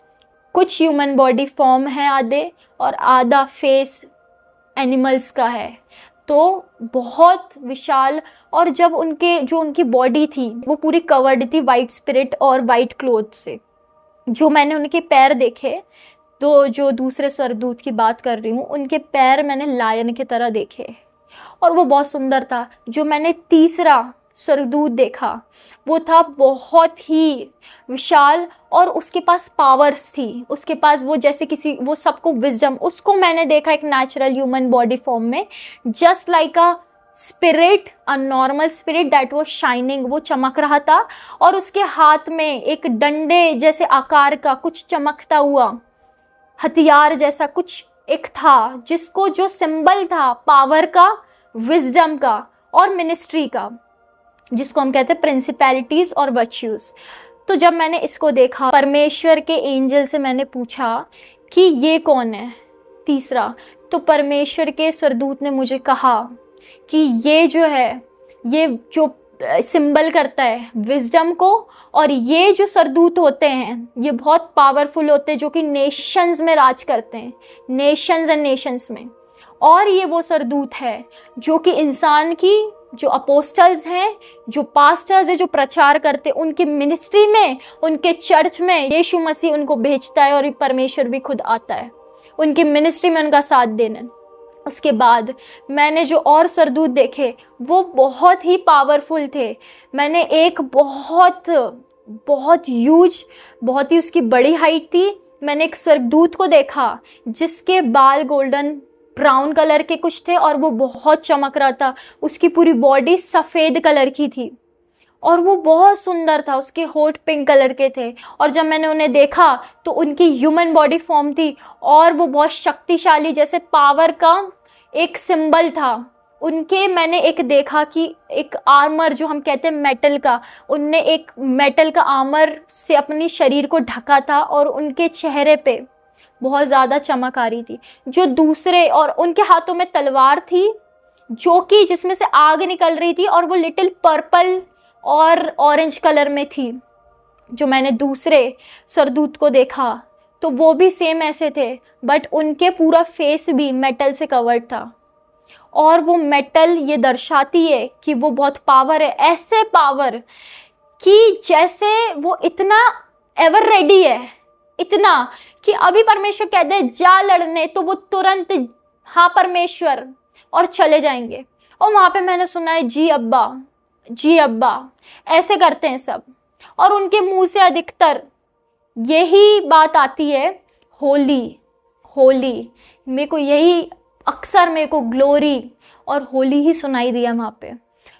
कुछ ह्यूमन बॉडी फॉर्म है आधे, और आधा फेस एनिमल्स का है। तो बहुत विशाल। और जब उनकी बॉडी थी वो पूरी कवर्ड थी वाइट स्पिरिट और वाइट क्लोथ से। जो मैंने उनके पैर देखे, तो जो दूसरे स्वर्गदूत की बात कर रही हूँ, उनके पैर मैंने लायन की तरह देखे और वो बहुत सुंदर था। जो मैंने तीसरा स्वर्गदूत देखा वो था बहुत ही विशाल और उसके पास पावर्स थी, उसके पास वो जैसे वो सबको विजडम, उसको मैंने देखा एक नेचुरल ह्यूमन बॉडी फॉर्म में, just like a spirit, a normal spirit that was shining, वो चमक रहा था। और उसके हाथ में एक डंडे जैसे आकार का कुछ चमकता हुआ हथियार जैसा कुछ एक था, जिसको जो सिंबल था पावर का, विजडम का और मिनिस्ट्री का, जिसको हम कहते हैं प्रिंसिपैलिटीज और वर्च्यूज। तो जब मैंने इसको देखा, परमेश्वर के एंजल से मैंने पूछा कि ये कौन है तीसरा, तो परमेश्वर के स्वर्गदूत ने मुझे कहा कि ये जो है, ये जो सिंबल करता है विजडम को, और ये जो स्वर्गदूत होते हैं ये बहुत पावरफुल होते हैं, जो कि नेशंस में राज करते हैं, नेशंस एंड नेशंस में। और ये वो स्वर्गदूत है जो कि इंसान की, जो अपोस्टल्स हैं, जो पास्टर्स हैं, जो प्रचार करते, उनकी मिनिस्ट्री में, उनके चर्च में यीशु मसीह उनको भेजता है और परमेश्वर भी खुद आता है उनकी मिनिस्ट्री में उनका साथ देने। उसके बाद मैंने जो और स्वर्गदूत देखे वो बहुत ही पावरफुल थे। मैंने एक बहुत ह्यूज, बहुत ही उसकी बड़ी हाइट थी। मैंने एक स्वर्गदूत को देखा जिसके बाल गोल्डन ब्राउन कलर के कुछ थे और वो बहुत चमक रहा था। उसकी पूरी बॉडी सफ़ेद कलर की थी और वो बहुत सुंदर था। उसके होठ पिंक कलर के थे और जब मैंने उन्हें देखा तो उनकी ह्यूमन बॉडी फॉर्म थी और वो बहुत शक्तिशाली, जैसे पावर का एक सिंबल था उनके। मैंने एक देखा कि एक आर्मर, जो हम कहते हैं मेटल का, उनने एक मेटल का आर्मर से अपनी शरीर को ढका था और उनके चेहरे पे बहुत ज़्यादा चमक आ रही थी। जो दूसरे, और उनके हाथों में तलवार थी जो कि जिसमें से आग निकल रही थी और वो लिटिल पर्पल और ऑरेंज कलर में थी। जो मैंने दूसरे स्वर्गदूत को देखा तो वो भी सेम ऐसे थे, बट उनके पूरा फेस भी मेटल से कवर्ड था और वो मेटल ये दर्शाती है कि वो बहुत पावर है, ऐसे पावर कि जैसे वो इतना एवर रेडी है, इतना कि अभी परमेश्वर कह दे जा लड़ने तो वो तुरंत हाँ परमेश्वर और चले जाएंगे। और वहाँ पे मैंने सुना है जी अब्बा, जी अब्बा, ऐसे करते हैं सब। और उनके मुंह से अधिकतर यही बात आती है, होली होली। मेरे को यही अक्सर मेरे को ग्लोरी और होली ही सुनाई दिया वहाँ पे।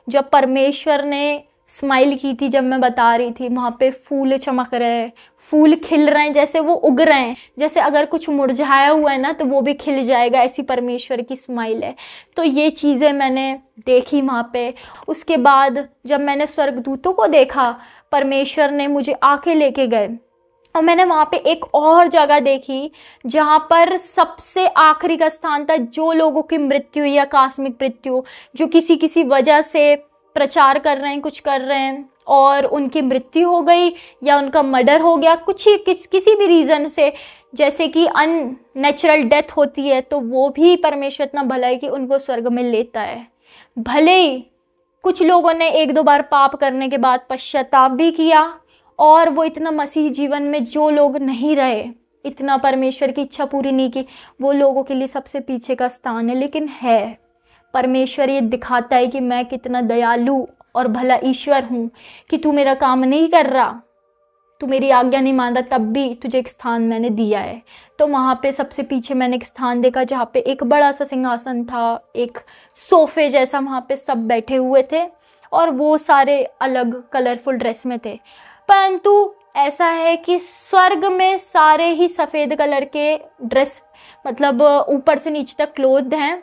जब परमेश्वर ने स्माइल की थी, जब मैं बता रही थी, वहाँ पे फूल चमक रहे हैं, फूल खिल रहे हैं, जैसे वो उग रहे हैं, जैसे अगर कुछ मुरझाया हुआ है ना तो वो भी खिल जाएगा, ऐसी परमेश्वर की स्माइल है। तो ये चीज़ें मैंने देखी वहाँ पे। उसके बाद जब मैंने स्वर्गदूतों को देखा, परमेश्वर ने मुझे आके लेके गए और मैंने वहाँ पे एक और जगह देखी जहाँ पर सबसे आखिरी का स्थान था। जो लोगों की मृत्यु या आकस्मिक मृत्यु, जो किसी वजह से प्रचार कर रहे हैं, कुछ कर रहे हैं और उनकी मृत्यु हो गई या उनका मर्डर हो गया, किसी भी रीज़न से, जैसे कि अननेचुरल डेथ होती है, तो वो भी परमेश्वर इतना भला है कि उनको स्वर्ग में लेता है। भले ही कुछ लोगों ने एक दो बार पाप करने के बाद पश्चाताप भी किया और वो इतना मसीह जीवन में जो लोग नहीं रहे, इतना परमेश्वर की इच्छा पूरी नहीं की, वो लोगों के लिए सबसे पीछे का स्थान है। लेकिन है, परमेश्वर ये दिखाता है कि मैं कितना दयालु और भला ईश्वर हूँ, कि तू मेरा काम नहीं कर रहा, तू मेरी आज्ञा नहीं मान रहा, तब भी तुझे एक स्थान मैंने दिया है। तो वहाँ पे सबसे पीछे मैंने एक स्थान देखा जहाँ पे एक बड़ा सा सिंहासन था, एक सोफे जैसा, वहाँ पे सब बैठे हुए थे और वो सारे अलग कलरफुल ड्रेस में थे। परंतु ऐसा है कि स्वर्ग में सारे ही सफ़ेद कलर के ड्रेस, मतलब ऊपर से नीचे तक क्लोथ हैं,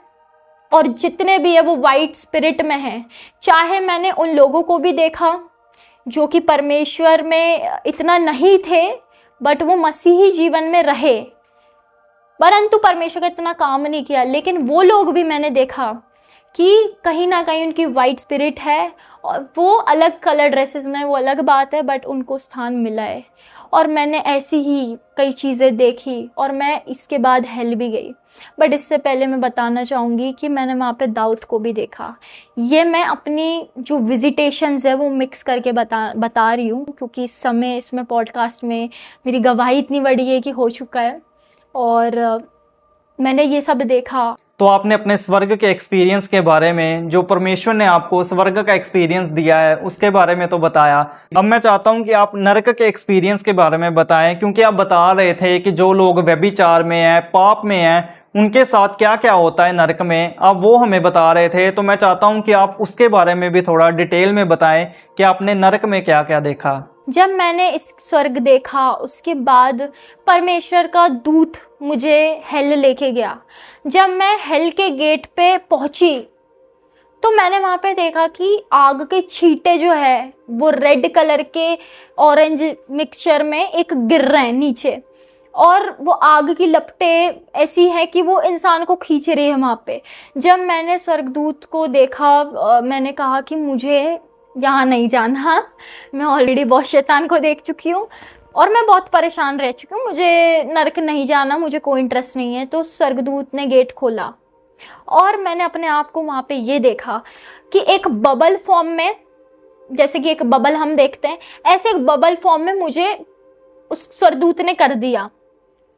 और जितने भी है वो वाइट स्पिरिट में हैं। चाहे मैंने उन लोगों को भी देखा जो कि परमेश्वर में इतना नहीं थे, बट वो मसीही जीवन में रहे, परंतु परमेश्वर का इतना काम नहीं किया, लेकिन वो लोग भी मैंने देखा कि कहीं ना कहीं उनकी वाइट स्पिरिट है और वो अलग कलर ड्रेसेस में, वो अलग बात है, बट उनको स्थान मिला है। और मैंने ऐसी ही कई चीज़ें देखी और मैं इसके बाद हेल भी गई। बट इससे पहले मैं बताना चाहूँगी कि मैंने वहाँ पे दाऊद को भी देखा। ये मैं अपनी जो विजिटेशंस है वो मिक्स करके बता रही हूँ, क्योंकि इस समय इसमें पॉडकास्ट में मेरी गवाही इतनी बड़ी है कि हो चुका है, और मैंने ये सब देखा। तो आपने अपने स्वर्ग के एक्सपीरियंस के बारे में, जो परमेश्वर ने आपको स्वर्ग का एक्सपीरियंस दिया है उसके बारे में तो बताया। अब मैं चाहता हूं कि आप नरक के एक्सपीरियंस के बारे में बताएं, क्योंकि आप बता रहे थे कि जो लोग व्यभिचार में हैं, पाप में हैं, उनके साथ क्या क्या होता है नरक में, आप वो हमें बता रहे थे। तो मैं चाहता हूं कि आप उसके बारे में भी थोड़ा डिटेल में बताएं कि आपने नरक में क्या क्या देखा। जब मैंने इस स्वर्ग देखा उसके बाद परमेश्वर का दूत मुझे हेल लेके गया। जब मैं हेल के गेट पे पहुंची तो मैंने वहाँ पे देखा कि आग के छींटे जो है वो रेड कलर के ऑरेंज मिक्सचर में एक गिर रहे हैं नीचे, और वो आग की लपटें ऐसी हैं कि वो इंसान को खींच रही है वहाँ पे। जब मैंने स्वर्गदूत को देखा मैंने कहा कि मुझे यहाँ नहीं जाना, मैं ऑलरेडी बहुत शैतान को देख चुकी हूँ और मैं बहुत परेशान रह चुकी हूँ, मुझे नरक नहीं जाना, मुझे कोई इंटरेस्ट नहीं है। तो स्वर्गदूत ने गेट खोला और मैंने अपने आप को वहाँ पे ये देखा कि एक बबल फॉर्म में, जैसे कि एक बबल हम देखते हैं, ऐसे एक बबल फॉर्म में मुझे उस स्वर्गदूत ने कर दिया।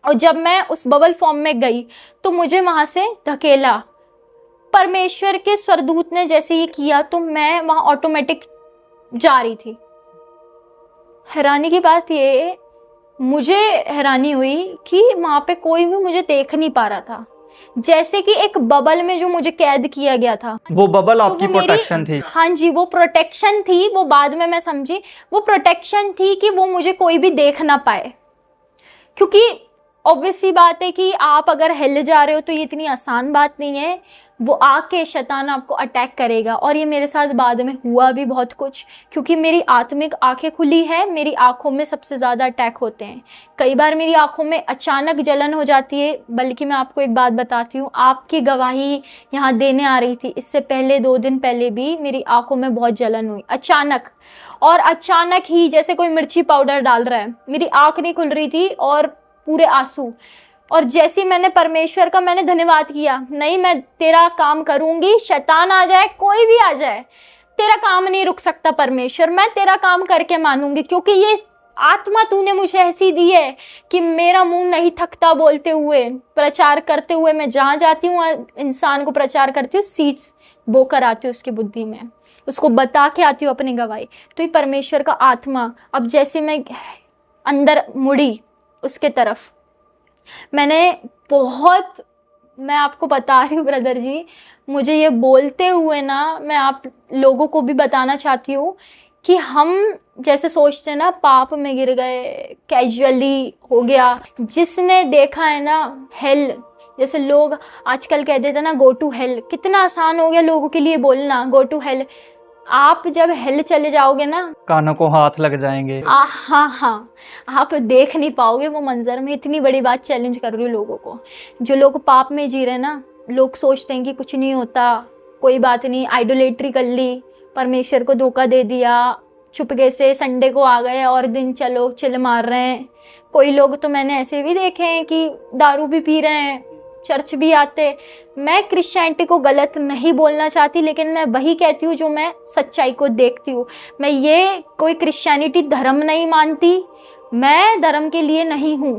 और जब मैं उस बबल फॉर्म में गई तो मुझे वहाँ से धकेला। परमेश्वर के स्वर्गदूत ने जैसे ये किया तो मैं वहाँ ऑटोमेटिक जा रही थी। हैरानी की बात ये, मुझे हैरानी हुई कि वहाँ पे कोई भी मुझे देख नहीं पा रहा था, जैसे कि एक बबल में जो मुझे कैद किया गया था। वो बबल आपकी प्रोटेक्शन थी? हाँ जी, वो प्रोटेक्शन थी। वो बाद में मैं समझी वो प्रोटेक्शन थी कि वो मुझे कोई भी देख ना पाए, क्योंकि ऑब्वियस सी बात है कि आप अगर हिल जा रहे हो तो ये इतनी आसान बात नहीं है, वो आके शैतान आपको अटैक करेगा। और ये मेरे साथ बाद में हुआ भी बहुत कुछ, क्योंकि मेरी आत्मिक आंखें खुली है, मेरी आंखों में सबसे ज़्यादा अटैक होते हैं। कई बार मेरी आंखों में अचानक जलन हो जाती है। बल्कि मैं आपको एक बात बताती हूँ, आपकी गवाही यहाँ देने आ रही थी, इससे पहले 2 दिन पहले भी मेरी आंखों में बहुत जलन हुई अचानक। और अचानक ही जैसे कोई मिर्ची पाउडर डाल रहा है, मेरी आँख नहीं खुल रही थी और पूरे आंसू। और जैसे मैंने परमेश्वर का मैंने धन्यवाद किया, नहीं मैं तेरा काम करूंगी, शैतान आ जाए कोई भी आ जाए, तेरा काम नहीं रुक सकता परमेश्वर, मैं तेरा काम करके मानूंगी, क्योंकि ये आत्मा तूने मुझे ऐसी दी है कि मेरा मुंह नहीं थकता बोलते हुए, प्रचार करते हुए। मैं जहाँ जाती हूँ इंसान को प्रचार करती हूँ, सीड्स बोकर आती हूँ उसकी बुद्धि में, उसको बता के आती हूँ अपनी गवाही। तो ये परमेश्वर का आत्मा, अब जैसे मैं अंदर मुड़ी उसके तरफ, मैं आपको बता रही हूँ ब्रदर जी, मुझे ये बोलते हुए ना मैं आप लोगों को भी बताना चाहती हूँ कि हम जैसे सोचते हैं ना पाप में गिर गए, कैजुअली हो गया। जिसने देखा है ना हेल, जैसे लोग आजकल कह देते हैं ना गो टू हेल, कितना आसान हो गया लोगों के लिए बोलना गो टू हेल। आप जब हेल चले जाओगे ना, कानों को हाथ लग जाएंगे। हाँ, आप देख नहीं पाओगे वो मंजर। में इतनी बड़ी बात चैलेंज कर रही हूँ लोगों को, जो लोग पाप में जी रहे हैं ना, लोग सोचते हैं कि कुछ नहीं होता, कोई बात नहीं, आइडोलेट्री कर ली, परमेश्वर को धोखा दे दिया, चुपके से संडे को आ गए और दिन चलो चिल मार रहे हैं। कोई लोग तो मैंने ऐसे भी देखे हैं कि दारू भी पी रहे हैं, चर्च भी आते। मैं क्रिश्चियनिटी को गलत नहीं बोलना चाहती, लेकिन मैं वही कहती हूँ जो मैं सच्चाई को देखती हूँ। मैं ये कोई क्रिश्चियनिटी धर्म नहीं मानती, मैं धर्म के लिए नहीं हूँ,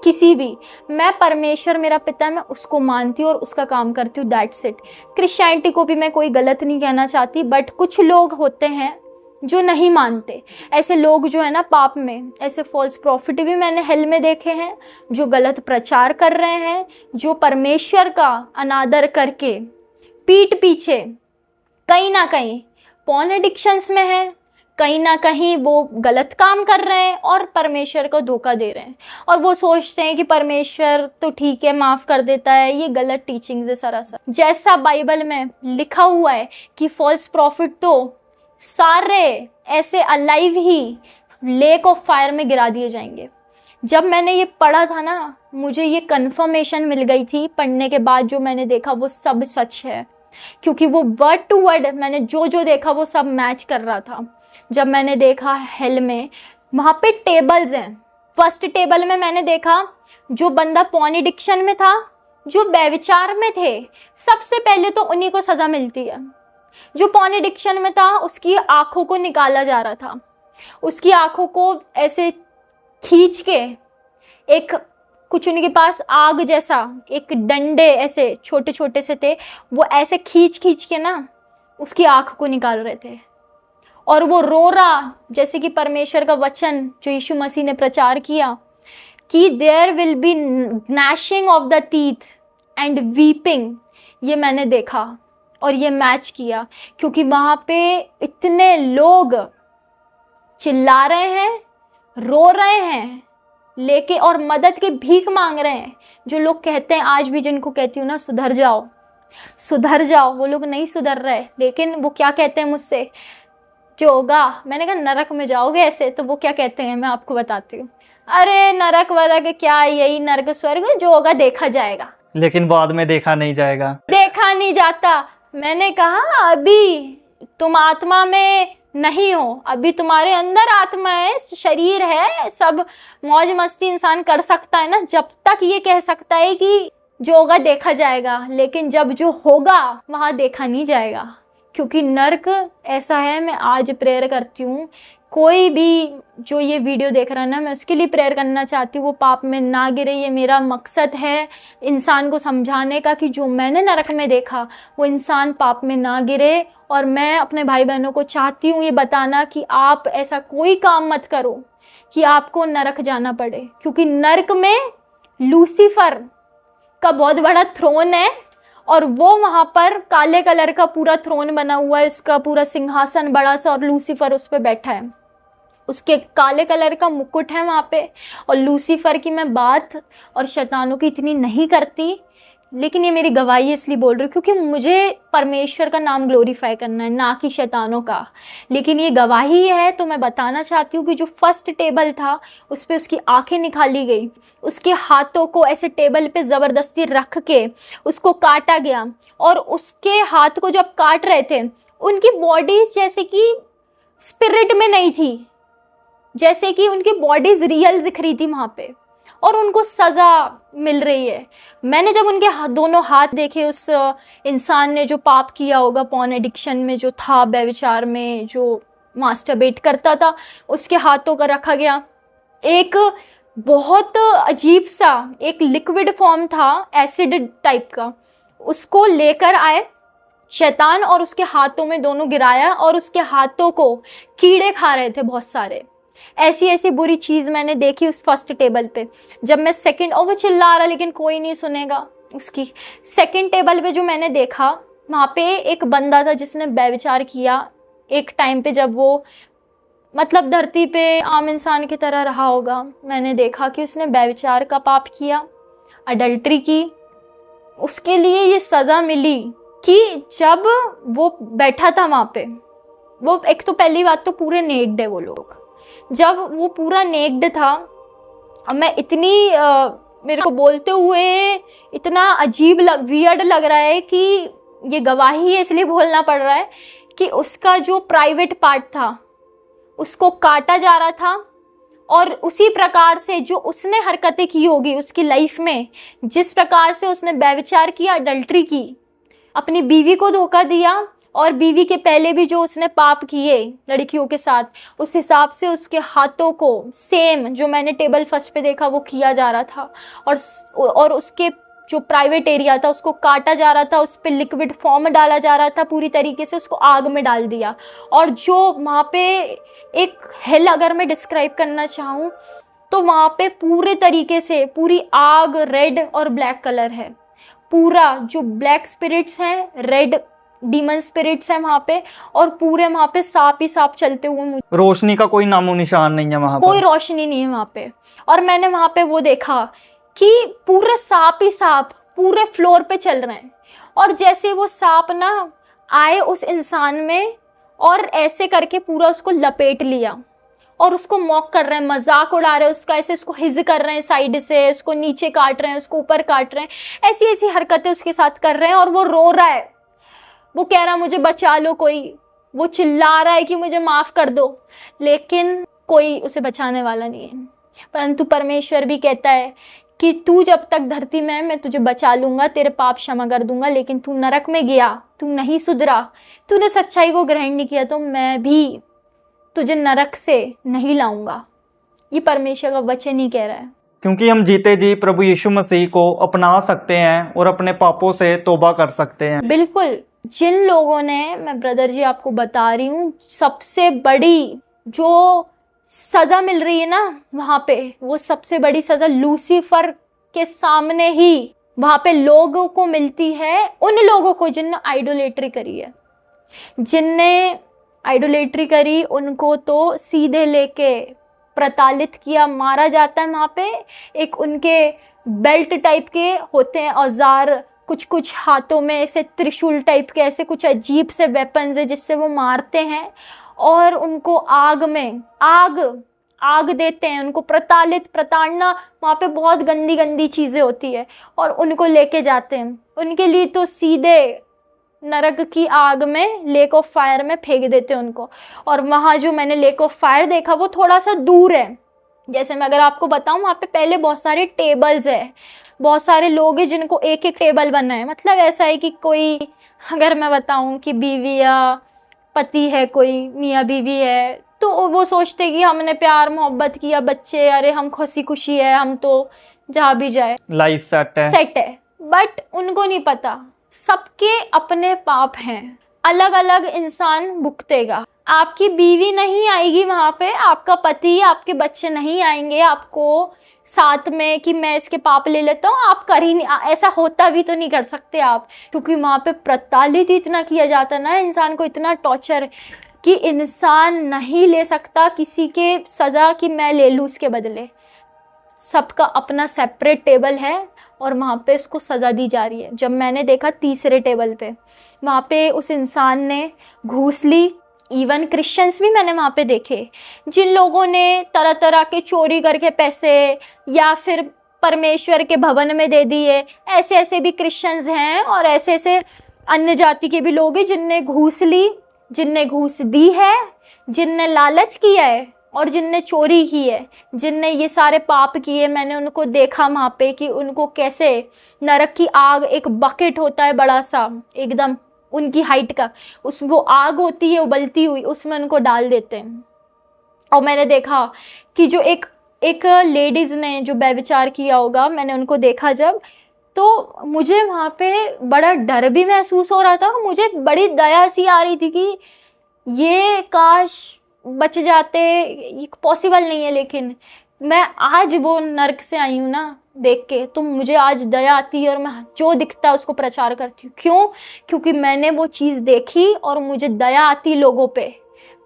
किसी भी, मैं परमेश्वर मेरा पिता है, मैं उसको मानती हूँ और उसका काम करती हूँ, दैट्स इट। क्रिश्चियनिटी को भी मैं कोई गलत नहीं कहना चाहती, बट कुछ लोग होते हैं जो नहीं मानते। ऐसे लोग जो है ना पाप में, ऐसे फॉल्स प्रॉफिट भी मैंने हेल में देखे हैं, जो गलत प्रचार कर रहे हैं, जो परमेश्वर का अनादर करके पीठ पीछे कहीं ना कहीं पॉर्न एडिक्शंस में है, कहीं ना कहीं वो गलत काम कर रहे हैं और परमेश्वर को धोखा दे रहे हैं, और वो सोचते हैं कि परमेश्वर तो ठीक है, माफ़ कर देता है। ये गलत टीचिंग्स है सरासर। जैसा बाइबल में लिखा हुआ है कि फॉल्स प्रॉफिट तो सारे ऐसे alive he lake of fire में गिरा दिए जाएंगे। जब मैंने ये पढ़ा था ना, मुझे ये कंफर्मेशन मिल गई थी। पढ़ने के बाद जो मैंने देखा वो सब सच है, क्योंकि वो वर्ड टू वर्ड मैंने जो जो देखा वो सब मैच कर रहा था। जब मैंने देखा हेल में, वहाँ पे टेबल्स हैं। फर्स्ट टेबल में मैंने देखा जो बंदा पॉर्न एडिक्शन में था, जो व्यभिचार में थे, सबसे पहले तो उन्हीं को सज़ा मिलती है। जो पॉर्न एडिक्शन में था उसकी आंखों को निकाला जा रहा था, उसकी आंखों को ऐसे खींच के, एक कुछ उनके पास आग जैसा एक डंडे ऐसे छोटे छोटे से थे, वो ऐसे खींच खींच के ना उसकी आंख को निकाल रहे थे, और वो रो रहा, जैसे कि परमेश्वर का वचन जो यीशु मसीह ने प्रचार किया कि there will be gnashing of the teeth and weeping. ये मैंने देखा और ये मैच किया, क्योंकि वहाँ पे इतने लोग चिल्ला रहे हैं, रो रहे हैं लेके, और मदद की भीख मांग रहे हैं। जो लोग कहते हैं, आज भी जिनको कहती हूँ ना सुधर जाओ सुधर जाओ, वो लोग नहीं सुधर रहे। लेकिन वो क्या कहते हैं मुझसे, जो होगा, मैंने कहा नरक में जाओगे ऐसे, तो वो क्या कहते हैं मैं आपको बताती हूँ, अरे नरक वरक क्या, यही नरक स्वर्ग, जो होगा देखा जाएगा, लेकिन बाद में देखा नहीं जाएगा, देखा नहीं जाता। मैंने कहा अभी तुम आत्मा में नहीं हो, अभी तुम्हारे अंदर आत्मा है, शरीर है, सब मौज मस्ती इंसान कर सकता है ना, जब तक ये कह सकता है कि जो होगा देखा जाएगा, लेकिन जब जो होगा वहाँ देखा नहीं जाएगा। क्योंकि नर्क ऐसा है, मैं आज प्रेयर करती हूँ, कोई भी जो ये वीडियो देख रहा है ना, मैं उसके लिए प्रेयर करना चाहती हूँ, वो पाप में ना गिरे। ये मेरा मकसद है इंसान को समझाने का कि जो मैंने नरक में देखा वो इंसान पाप में ना गिरे। और मैं अपने भाई बहनों को चाहती हूँ ये बताना कि आप ऐसा कोई काम मत करो कि आपको नरक जाना पड़े, क्योंकि नरक में लूसीफर का बहुत बड़ा थ्रोन है, और वो वहाँ पर काले कलर का पूरा थ्रोन बना हुआ है, इसका पूरा सिंहासन बड़ा सा, और लूसीफर उस पर बैठा है, उसके काले कलर का मुकुट है वहाँ पे। और लूसीफर की मैं बात और शैतानों की इतनी नहीं करती, लेकिन ये मेरी गवाही है इसलिए बोल रही हूँ, क्योंकि मुझे परमेश्वर का नाम ग्लोरीफाई करना है, ना कि शैतानों का। लेकिन ये गवाही है, तो मैं बताना चाहती हूँ कि जो फर्स्ट टेबल था उस पर उसकी आंखें निकाली गई, उसके हाथों को ऐसे टेबल पे ज़बरदस्ती रख के उसको काटा गया, और उसके हाथ को जब काट रहे थे उनकी बॉडीज जैसे कि स्पिरिट में नहीं थी, जैसे कि उनकी बॉडीज रियल दिख रही थी वहाँ पे, और उनको सज़ा मिल रही है। मैंने जब उनके दोनों हाथ देखे, उस इंसान ने जो पाप किया होगा, पॉर्न एडिक्शन में जो था, व्यभिचार में जो मास्टरबेट करता था, उसके हाथों का रखा गया। एक बहुत अजीब सा एक लिक्विड फॉर्म था, एसिड टाइप का, उसको लेकर आए शैतान और उसके हाथों में दोनों गिराया, और उसके हाथों को कीड़े खा रहे थे बहुत सारे। ऐसी ऐसी बुरी चीज़ मैंने देखी उस फर्स्ट टेबल पे। जब मैं सेकंड, और वो चिल्ला रहा लेकिन कोई नहीं सुनेगा उसकी। सेकंड टेबल पे जो मैंने देखा, वहाँ पे एक बंदा था जिसने व्यभिचार किया एक टाइम पे, जब वो मतलब धरती पे आम इंसान की तरह रहा होगा। मैंने देखा कि उसने व्यभिचार का पाप किया, अडल्ट्री की, उसके लिए ये सज़ा मिली कि जब वो बैठा था वहाँ पे, वो एक तो पहली बात तो पूरे नेक्ड है वो लोग, जब वो पूरा नेक्ड था। अब मैं इतनी मेरे को बोलते हुए इतना अजीब वियर्ड लग रहा है कि ये गवाही है इसलिए बोलना पड़ रहा है कि उसका जो प्राइवेट पार्ट था उसको काटा जा रहा था, और उसी प्रकार से जो उसने हरकतें की होगी उसकी लाइफ में, जिस प्रकार से उसने व्यभिचार किया, अडल्ट्री की, अपनी बीवी को धोखा दिया, और बीवी के पहले भी जो उसने पाप किए लड़कियों के साथ, उस हिसाब से उसके हाथों को सेम जो मैंने टेबल फर्स्ट पे देखा वो किया जा रहा था। और उसके जो प्राइवेट एरिया था उसको काटा जा रहा था, उस पर लिक्विड फॉर्म डाला जा रहा था, पूरी तरीके से उसको आग में डाल दिया। और जो वहाँ पे एक हेल अगर मैं डिस्क्राइब करना चाहूँ तो वहाँ पे पूरे तरीके से पूरी आग रेड और ब्लैक कलर है। पूरा जो ब्लैक स्पिरिट्स हैं, रेड डीमन स्पिरिट्स हैं वहाँ पे, और पूरे वहाँ पे सांप ही सांप चलते हुए। रोशनी का कोई नामो निशान नहीं है वहाँ पर, कोई रोशनी नहीं है वहाँ पे। और मैंने वहाँ पे वो देखा कि पूरे सांप ही सांप पूरे फ्लोर पे चल रहे हैं। और जैसे वो सांप ना आए उस इंसान में और ऐसे करके पूरा उसको लपेट लिया और उसको मॉक कर रहे हैं, मजाक उड़ा रहे हैं उसका, ऐसे उसको हिज कर रहे हैं साइड से, उसको नीचे काट रहे हैं, उसको ऊपर काट रहे हैं, ऐसी ऐसी हरकतें उसके साथ कर रहे हैं। और वो रो रहा है, वो कह रहा है मुझे बचा लो कोई, वो चिल्ला रहा है कि मुझे माफ कर दो, लेकिन कोई उसे बचाने वाला नहीं है। परंतु परमेश्वर भी कहता है कि तू जब तक धरती में है मैं तुझे बचा लूंगा, तेरे पाप क्षमा कर दूंगा, लेकिन तू नरक में गया, तू नहीं सुधरा, तूने सच्चाई को ग्रहण नहीं किया, तो मैं भी तुझे नरक से नहीं लाऊंगा। ये परमेश्वर का वचन ही कह रहा है। क्योंकि हम जीते जी प्रभु यीशु मसीह को अपना सकते हैं और अपने पापों से तौबा कर सकते हैं। बिल्कुल। जिन लोगों ने, मैं ब्रदर जी आपको बता रही हूँ, सबसे बड़ी जो सजा मिल रही है ना वहां पे, वो सबसे बड़ी सजा लूसीफर के सामने ही वहां पे लोगों को मिलती है, उन लोगों को जिनने आइडोलेट्री करी है। जिनने आइडोलेट्री करी उनको तो सीधे लेके प्रताड़ित किया, मारा जाता है। वहाँ पे एक उनके बेल्ट टाइप के होते हैं औजार, कुछ कुछ हाथों में ऐसे त्रिशूल टाइप के, ऐसे कुछ अजीब से वेपन्स है जिससे वो मारते हैं और उनको आग में आग देते हैं, उनको प्रताड़ना वहाँ पे बहुत गंदी गंदी चीज़ें होती है और उनको लेके जाते हैं। उनके लिए तो सीधे नरक की आग में, लेक ऑफ फायर में फेंक देते हैं उनको। और वहाँ जो मैंने लेक ऑफ फायर देखा वो थोड़ा सा दूर है। जैसे मैं अगर आपको बताऊँ, वहाँ पे पहले बहुत सारे टेबल्स है, बहुत सारे लोग हैं जिनको एक एक टेबल बनना है। मतलब ऐसा है कि कोई, अगर मैं बताऊँ कि बीवी या पति है, कोई मियाँ बीवी है, तो वो सोचते कि हमने प्यार मोहब्बत किया, बच्चे, अरे हम खुशी खुशी है, हम तो जहाँ भी जाए लाइफ सेट है। बट उनको नहीं पता सबके अपने पाप हैं, अलग अलग इंसान भुगतेगा। आपकी बीवी नहीं आएगी वहां पे, आपका पति, आपके बच्चे नहीं आएंगे आपको साथ में कि मैं इसके पाप ले लेता हूँ, आप कर ही नहीं, ऐसा होता भी तो नहीं कर सकते आप, क्योंकि वहां पे प्रताड़ित इतना किया जाता ना इंसान को, इतना टॉर्चर कि इंसान नहीं ले सकता किसी के सजा कि मैं ले लूँ उसके बदले। सबका अपना सेपरेट टेबल है और वहाँ पे उसको सज़ा दी जा रही है। जब मैंने देखा तीसरे टेबल पे, वहाँ पे उस इंसान ने घूस ली। इवन क्रिश्चियंस भी मैंने वहाँ पे देखे, जिन लोगों ने तरह तरह के चोरी करके पैसे या फिर परमेश्वर के भवन में दे दिए, ऐसे ऐसे भी क्रिश्चियंस हैं और ऐसे ऐसे अन्य जाति के भी लोग हैं जिनने घूस ली, जिनने घूस दी है, जिनने लालच किया है और जिनने चोरी की है, जिनने ये सारे पाप किए। मैंने उनको देखा वहाँ पे कि उनको कैसे नरक की आग, एक बकेट होता है बड़ा सा एकदम उनकी हाइट का, उस वो आग होती है उबलती हुई, उसमें उनको डाल देते हैं। और मैंने देखा कि जो एक लेडीज़ ने जो व्यभिचार किया होगा, मैंने उनको देखा जब, तो मुझे वहाँ पे बड़ा डर भी महसूस हो रहा था, मुझे बड़ी दया सी आ रही थी कि ये काश बच जाते, ये पॉसिबल नहीं है। लेकिन मैं आज वो नर्क से आई हूँ ना देख के, तो मुझे आज दया आती है और मैं जो दिखता है उसको प्रचार करती हूँ। क्यों? क्योंकि मैंने वो चीज़ देखी और मुझे दया आती लोगों पे।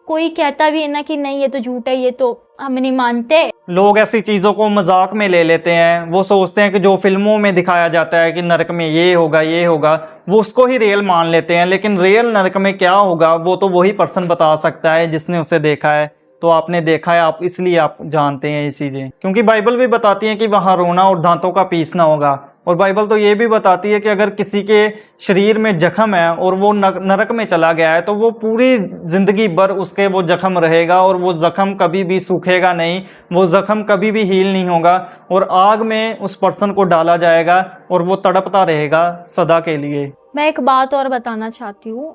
कोई कहता भी है ना कि नहीं ये तो झूठ है, ये तो हम नहीं मानते। लोग ऐसी चीज़ों को मजाक में ले लेते हैं, वो सोचते हैं कि जो फिल्मों में दिखाया जाता है कि नरक में ये होगा, वो उसको ही रियल मान लेते हैं। लेकिन रियल नरक में क्या होगा वो तो वही पर्सन बता सकता है जिसने उसे देखा है। तो आपने देखा है, आप इसलिए आप जानते हैं ये चीज़ें, क्योंकि बाइबल भी बताती है कि वहाँ रोना और दांतों का पीसना होगा। और बाइबल तो ये भी बताती है कि अगर किसी के शरीर में जख्म है और वो नरक में चला गया है, तो वो पूरी ज़िंदगी भर उसके वो जख्म रहेगा और वो जख्म कभी भी सूखेगा नहीं, वो जख्म कभी भी हील नहीं होगा और आग में उस पर्सन को डाला जाएगा और वो तड़पता रहेगा सदा के लिए। मैं एक बात और बताना चाहती हूँ,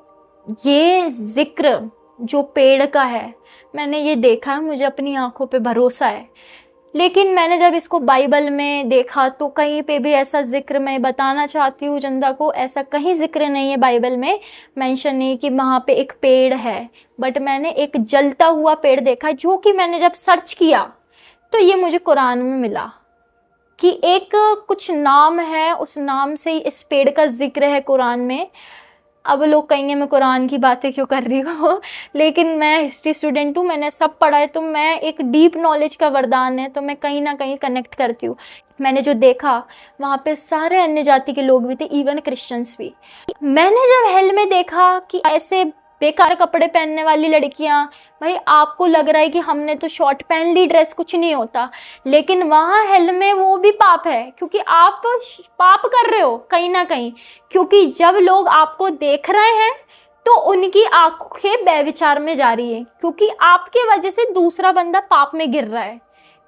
ये जिक्र जो पेड़ का है, मैंने ये देखा है, मुझे अपनी आंखों पे भरोसा है। लेकिन मैंने जब इसको बाइबल में देखा तो कहीं पे भी ऐसा जिक्र, मैं बताना चाहती हूँ जनता को, ऐसा कहीं जिक्र नहीं है बाइबल में, मेंशन नहीं कि वहाँ पे एक पेड़ है। बट मैंने एक जलता हुआ पेड़ देखा, जो कि मैंने जब सर्च किया तो ये मुझे कुरान में मिला कि एक कुछ नाम है, उस नाम से ही इस पेड़ का जिक्र है कुरान में। अब लोग कहेंगे मैं कुरान की बातें क्यों कर रही हूँ, लेकिन मैं हिस्ट्री स्टूडेंट हूँ, मैंने सब पढ़ा है, तो मैं एक डीप नॉलेज का वरदान है, तो मैं कहीं ना कहीं कनेक्ट करती हूँ। मैंने जो देखा वहाँ पे सारे अन्य जाति के लोग भी थे, इवन क्रिश्चियंस भी। मैंने जब हेल में देखा कि ऐसे बेकार कपड़े पहनने वाली लड़कियां, भाई आपको लग रहा है कि हमने तो शॉर्ट पहन ली, ड्रेस कुछ नहीं होता, लेकिन वहाँ हेल में वो भी पाप है, क्योंकि आप पाप कर रहे हो कहीं ना कहीं। क्योंकि जब लोग आपको देख रहे हैं तो उनकी आंखें बेविचार में जा रही है, क्योंकि आपके वजह से दूसरा बंदा पाप में गिर रहा है।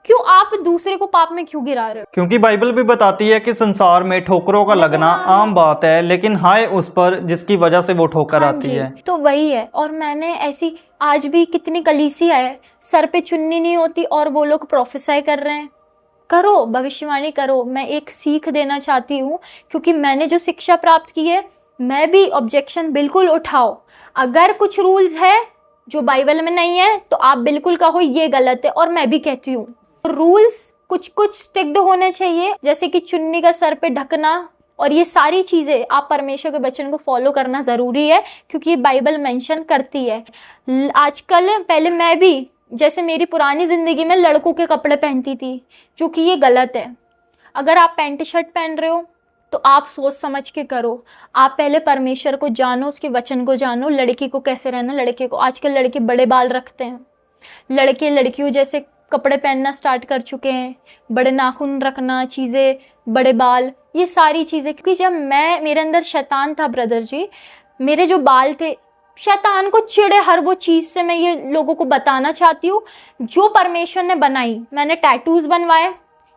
क्यों आप दूसरे को पाप में क्यों गिरा रहे हो? क्योंकि बाइबल भी बताती है कि संसार में ठोकरों का लगना आम बात है, लेकिन हाय उस पर जिसकी वजह से वो ठोकर आती है। तो वही है। और मैंने ऐसी, आज भी कितनी कलीसिया है सर पे चुन्नी नहीं होती और वो लोग प्रोफेसाई कर रहे हैं। करो, भविष्यवाणी करो। मैं एक सीख देना चाहती हूँ, क्योंकि मैंने जो शिक्षा प्राप्त की है, मैं भी ऑब्जेक्शन बिल्कुल उठाओ। अगर कुछ रूल्स है जो बाइबल में नहीं है तो आप बिल्कुल कहो ये गलत है, और मैं भी कहती हूँ रूल्स कुछ कुछ स्टिक्ड होने चाहिए, जैसे कि चुन्नी का सर पे ढकना, और ये सारी चीजें आप परमेश्वर के वचन को फॉलो करना जरूरी है, क्योंकि ये बाइबल मेंशन करती है। आजकल, पहले मैं भी, जैसे मेरी पुरानी जिंदगी में लड़कों के कपड़े पहनती थी, जो कि ये गलत है। अगर आप पैंट शर्ट पहन रहे हो तो आप सोच समझ के करो। आप पहले परमेश्वर को जानो, उसके वचन को जानो, लड़की को कैसे रहना। लड़के को, आजकल लड़के बड़े बाल रखते हैं, लड़के लड़कियों जैसे कपड़े पहनना स्टार्ट कर चुके हैं, बड़े नाखून रखना, चीज़ें, बड़े बाल, ये सारी चीज़ें। क्योंकि जब मेरे अंदर शैतान था ब्रदर जी, मेरे जो बाल थे, शैतान को चिढ़े हर वो चीज़ से। मैं ये लोगों को बताना चाहती हूँ जो परमेश्वर ने बनाई। मैंने टैटूज़ बनवाए,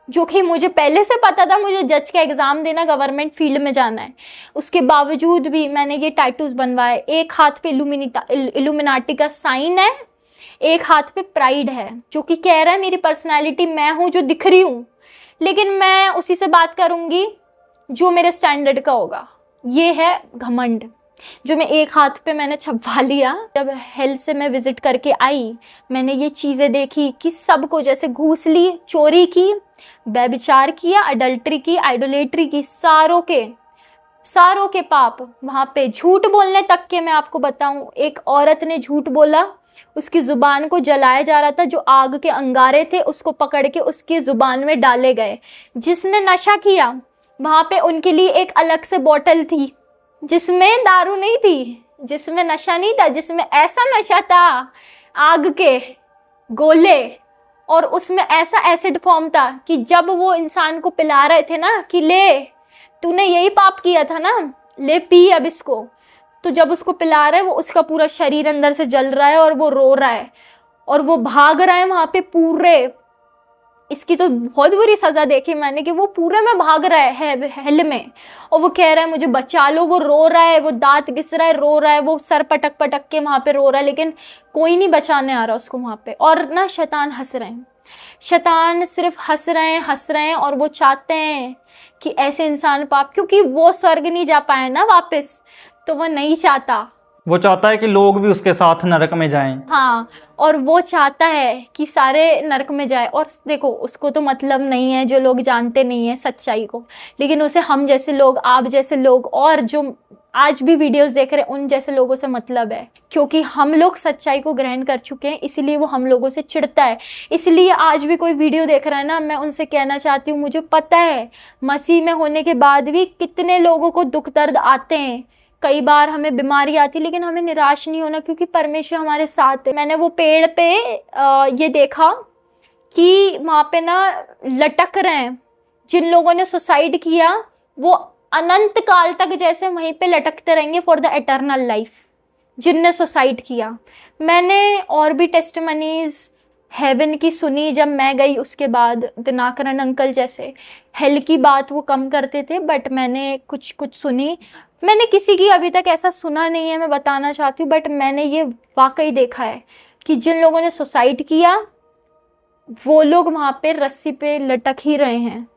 जो कि मुझे पहले से पता था मुझे जज का एग्ज़ाम देना, गवर्नमेंट फील्ड में जाना है, उसके बावजूद भी मैंने ये टैटूज़ बनवाए। एक हाथ पे इल्यूमिनाटी का साइन है, एक हाथ पे प्राइड है, जो कि कह रहा है मेरी पर्सनालिटी मैं हूं जो दिख रही हूं, लेकिन मैं उसी से बात करूंगी जो मेरे स्टैंडर्ड का होगा। ये है घमंड, जो मैं एक हाथ पे मैंने छपवा लिया। जब हेल्थ से मैं विजिट करके आई, मैंने ये चीज़ें देखी कि सबको, जैसे घूस ली, चोरी की, व्यभिचार किया, अडल्ट्री की, आइडोलेट्री की, सारों के पाप वहाँ पे। झूठ बोलने तक के, मैं आपको बताऊं, एक औरत ने झूठ बोला, उसकी जुबान को जलाया जा रहा था, जो आग के अंगारे थे उसको पकड़ के उसकी जुबान में डाले गए। जिसने नशा किया, वहां पे उनके लिए एक अलग से बोतल थी, जिसमें दारू नहीं थी, जिसमें नशा नहीं था, जिसमें ऐसा नशा था, आग के गोले, और उसमें ऐसा एसिड फॉर्म था कि जब वो इंसान को पिला रहे थे ना कि ले, तूने यही पाप किया था ना, ले पी अब इसको, तो जब उसको पिला रहे, वो उसका पूरा शरीर अंदर से जल रहा है और वो रो रहा है और वो भाग रहा है वहां पे पूरे। इसकी तो बहुत बुरी सजा देखी मैंने कि वो पूरे में भाग रहा है हेल में, और वो कह रहा है मुझे बचा लो। वो रो रहा है, वो दांत घिस रहा है, रो रहा है, वो सर पटक पटक के वहां पे रो रहा है, लेकिन कोई नहीं बचाने आ रहा उसको वहां पे। और ना शैतान हंस रहे हैं, शैतान सिर्फ हंस रहे हैं, और वो चाहते हैं कि ऐसे इंसान पाप, क्योंकि वो स्वर्ग नहीं जा पाए ना वापस, तो वो नहीं चाहता। वो चाहता है कि लोग भी उसके साथ नरक में जाएं। हाँ, और वो चाहता है कि सारे नरक में जाए। और देखो, उसको तो मतलब नहीं है, जो लोग जानते नहीं है सच्चाई को, लेकिन उसे हम जैसे लोग, आप जैसे लोग, और जो आज भी वीडियोस देख रहे हैं उन जैसे लोगों से मतलब है, क्योंकि हम लोग सच्चाई को ग्रहण कर चुके हैं, इसलिए वो हम लोगों से चिढ़ता है। इसलिए आज भी कोई वीडियो देख रहा है ना, मैं उनसे कहना चाहती हूँ, मुझे पता है मसीह में होने के बाद भी कितने लोगों को दुख दर्द आते हैं, कई बार हमें बीमारी आती, लेकिन हमें निराश नहीं होना, क्योंकि परमेश्वर हमारे साथ है। मैंने वो पेड़ पे ये देखा कि वहाँ पे ना लटक रहे हैं, जिन लोगों ने सुसाइड किया वो अनंत काल तक जैसे वहीं पे लटकते रहेंगे फॉर द एटर्नल लाइफ, जिनने सुसाइड किया। मैंने और भी टेस्टिमनीज हेवन की सुनी जब मैं गई, उसके बाद दिनाकरन अंकल जैसे हेल की बात वो कम करते थे, बट मैंने कुछ सुनी। मैंने किसी की अभी तक ऐसा सुना नहीं है, मैं बताना चाहती हूँ, बट मैंने ये वाकई देखा है कि जिन लोगों ने सुसाइड किया वो लोग वहाँ पे रस्सी पे लटक ही रहे हैं।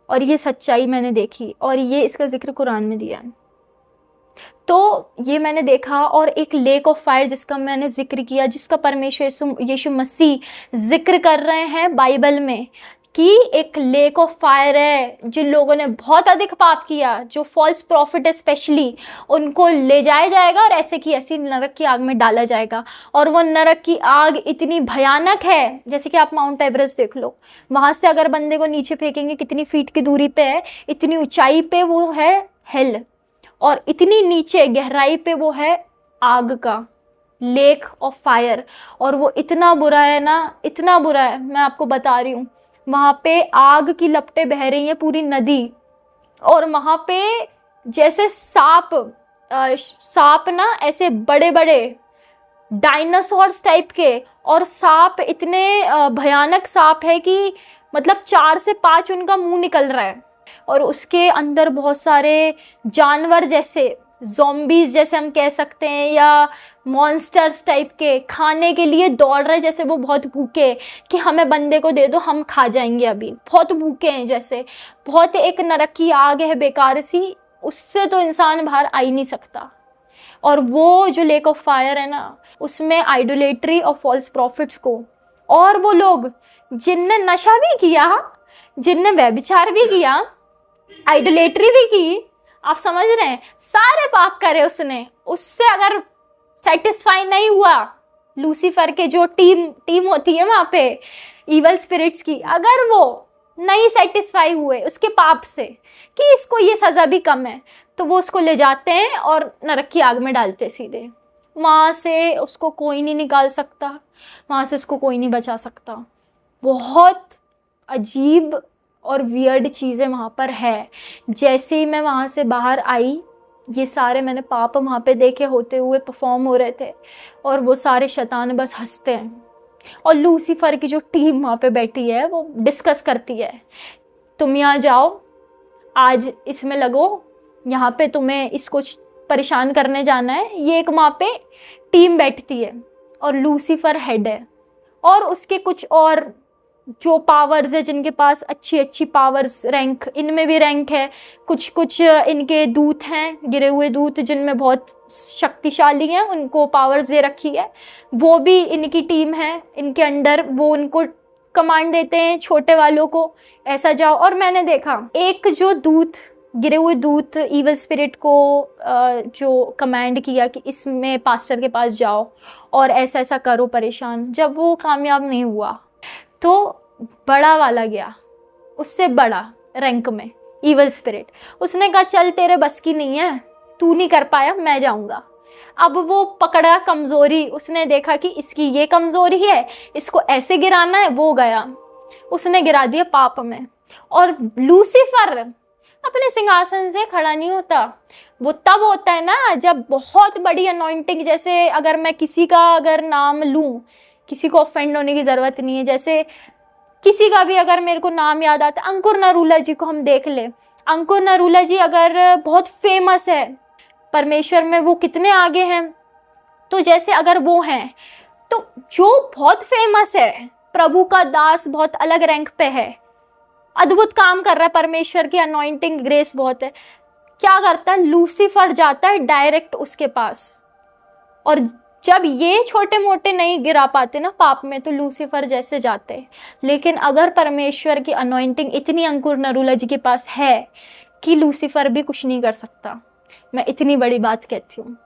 और ये सच्चाई मैंने देखी और ये इसका जिक्र कुरान में दिया है। तो ये मैंने देखा। और एक लेक ऑफ फायर जिसका मैंने जिक्र किया, जिसका परमेश्वर यीशु मसीह जिक्र कर रहे हैं बाइबल में कि एक लेक ऑफ फायर है। जिन लोगों ने बहुत अधिक पाप किया, जो फॉल्स प्रॉफिट है स्पेशली, उनको ले जाया जाएगा और ऐसे की ऐसी नरक की आग में डाला जाएगा। और वो नरक की आग इतनी भयानक है, जैसे कि आप माउंट एवरेस्ट देख लो, वहां से अगर बंदे को नीचे फेंकेंगे कितनी फीट की दूरी पे है, इतनी ऊंचाई पे वो है हेल, और इतनी नीचे गहराई पे वो है आग का लेक ऑफ फायर। और वो इतना बुरा है ना, इतना बुरा है, मैं आपको बता रही हूँ। वहाँ पे आग की लपटें बह रही हैं पूरी नदी, और वहाँ पे जैसे सांप ना, ऐसे बड़े बड़े डायनासोर्स टाइप के, और सांप इतने भयानक सांप है कि मतलब 4 से 5 उनका मुंह निकल रहा है। और उसके अंदर बहुत सारे जानवर जैसे ज़ॉम्बीज जैसे हम कह सकते हैं, या मॉन्स्टर्स टाइप के खाने के लिए दौड़ रहे, जैसे वो बहुत भूखे कि हमें बंदे को दे दो हम खा जाएंगे, अभी बहुत भूखे हैं, जैसे बहुत एक नरक की आग है बेकार सी, उससे तो इंसान बाहर आ ही नहीं सकता। और वो जो लेक ऑफ फायर है ना, उसमें आइडोलेट्री और फॉल्स प्रॉफिट्स को, और वो लोग जिनने नशा भी किया, जिनने व्यभिचार भी किया, आइडोलेट्री भी की, आप समझ रहे हैं, सारे पाप करे उसने, उससे अगर सेटिस्फाई नहीं हुआ, लूसीफर के जो टीम होती है वहां पे इवल स्पिरिट्स की, अगर वो नहीं सेटिस्फाई हुए उसके पाप से कि इसको ये सजा भी कम है, तो वो उसको ले जाते हैं और नरक की आग में डालते सीधे। वहां से उसको कोई नहीं निकाल सकता, वहां से उसको कोई नहीं बचा सकता। बहुत अजीब और वियर्ड चीज़ें वहाँ पर है। जैसे ही मैं वहाँ से बाहर आई, ये सारे मैंने पाप वहाँ पे देखे होते हुए परफॉर्म हो रहे थे, और वो सारे शैतान बस हंसते हैं। और लूसीफर की जो टीम वहाँ पे बैठी है वो डिस्कस करती है, तुम यहाँ जाओ, आज इसमें लगो, यहाँ पे तुम्हें इसको परेशान करने जाना है। ये एक वहाँ पे टीम बैठती है और लूसीफर हेड है, और उसके कुछ और जो पावर्स है, जिनके पास अच्छी अच्छी पावर्स, रैंक, इनमें भी रैंक है, कुछ कुछ इनके दूत हैं, गिरे हुए दूत जिनमें बहुत शक्तिशाली हैं, उनको पावर्स दे रखी है, वो भी इनकी टीम है इनके अंडर, वो उनको कमांड देते हैं छोटे वालों को, ऐसा जाओ। और मैंने देखा एक जो दूत, गिरे हुए दूत इवल स्पिरिट को जो कमांड किया कि इसमें पास्टर के पास जाओ और ऐसा ऐसा करो परेशान, जब वो कामयाब नहीं हुआ तो बड़ा वाला गया, उससे बड़ा रैंक में इवल स्पिरिट, उसने कहा चल तेरे बस की नहीं है, तू नहीं कर पाया, मैं जाऊंगा। अब वो पकड़ा कमजोरी, उसने देखा कि इसकी ये कमजोरी है, इसको ऐसे गिराना है, वो गया, उसने गिरा दिया पाप में। और लूसीफर अपने सिंहासन से खड़ा नहीं होता, वो तब होता है ना जब बहुत बड़ी अनॉइंटिंग, जैसे अगर मैं किसी का अगर नाम लूं, किसी को ऑफेंड होने की जरूरत नहीं है, जैसे किसी का भी अगर मेरे को नाम याद आता है, अंकुर नरूला जी को हम देख ले, अंकुर नरूला जी अगर बहुत फेमस है परमेश्वर में, वो कितने आगे हैं, तो जैसे अगर वो हैं, तो जो बहुत फेमस है, प्रभु का दास, बहुत अलग रैंक पे है, अद्भुत काम कर रहा है, परमेश्वर की अनॉइंटिंग ग्रेस बहुत है, क्या करता है, लूसीफर जाता है डायरेक्ट उसके पास। और जब ये छोटे मोटे नहीं गिरा पाते ना पाप में, तो लूसीफर जैसे जाते। लेकिन अगर परमेश्वर की अनॉइंटिंग इतनी अंकुर नरूला जी के पास है कि लूसीफर भी कुछ नहीं कर सकता, मैं इतनी बड़ी बात कहती हूँ।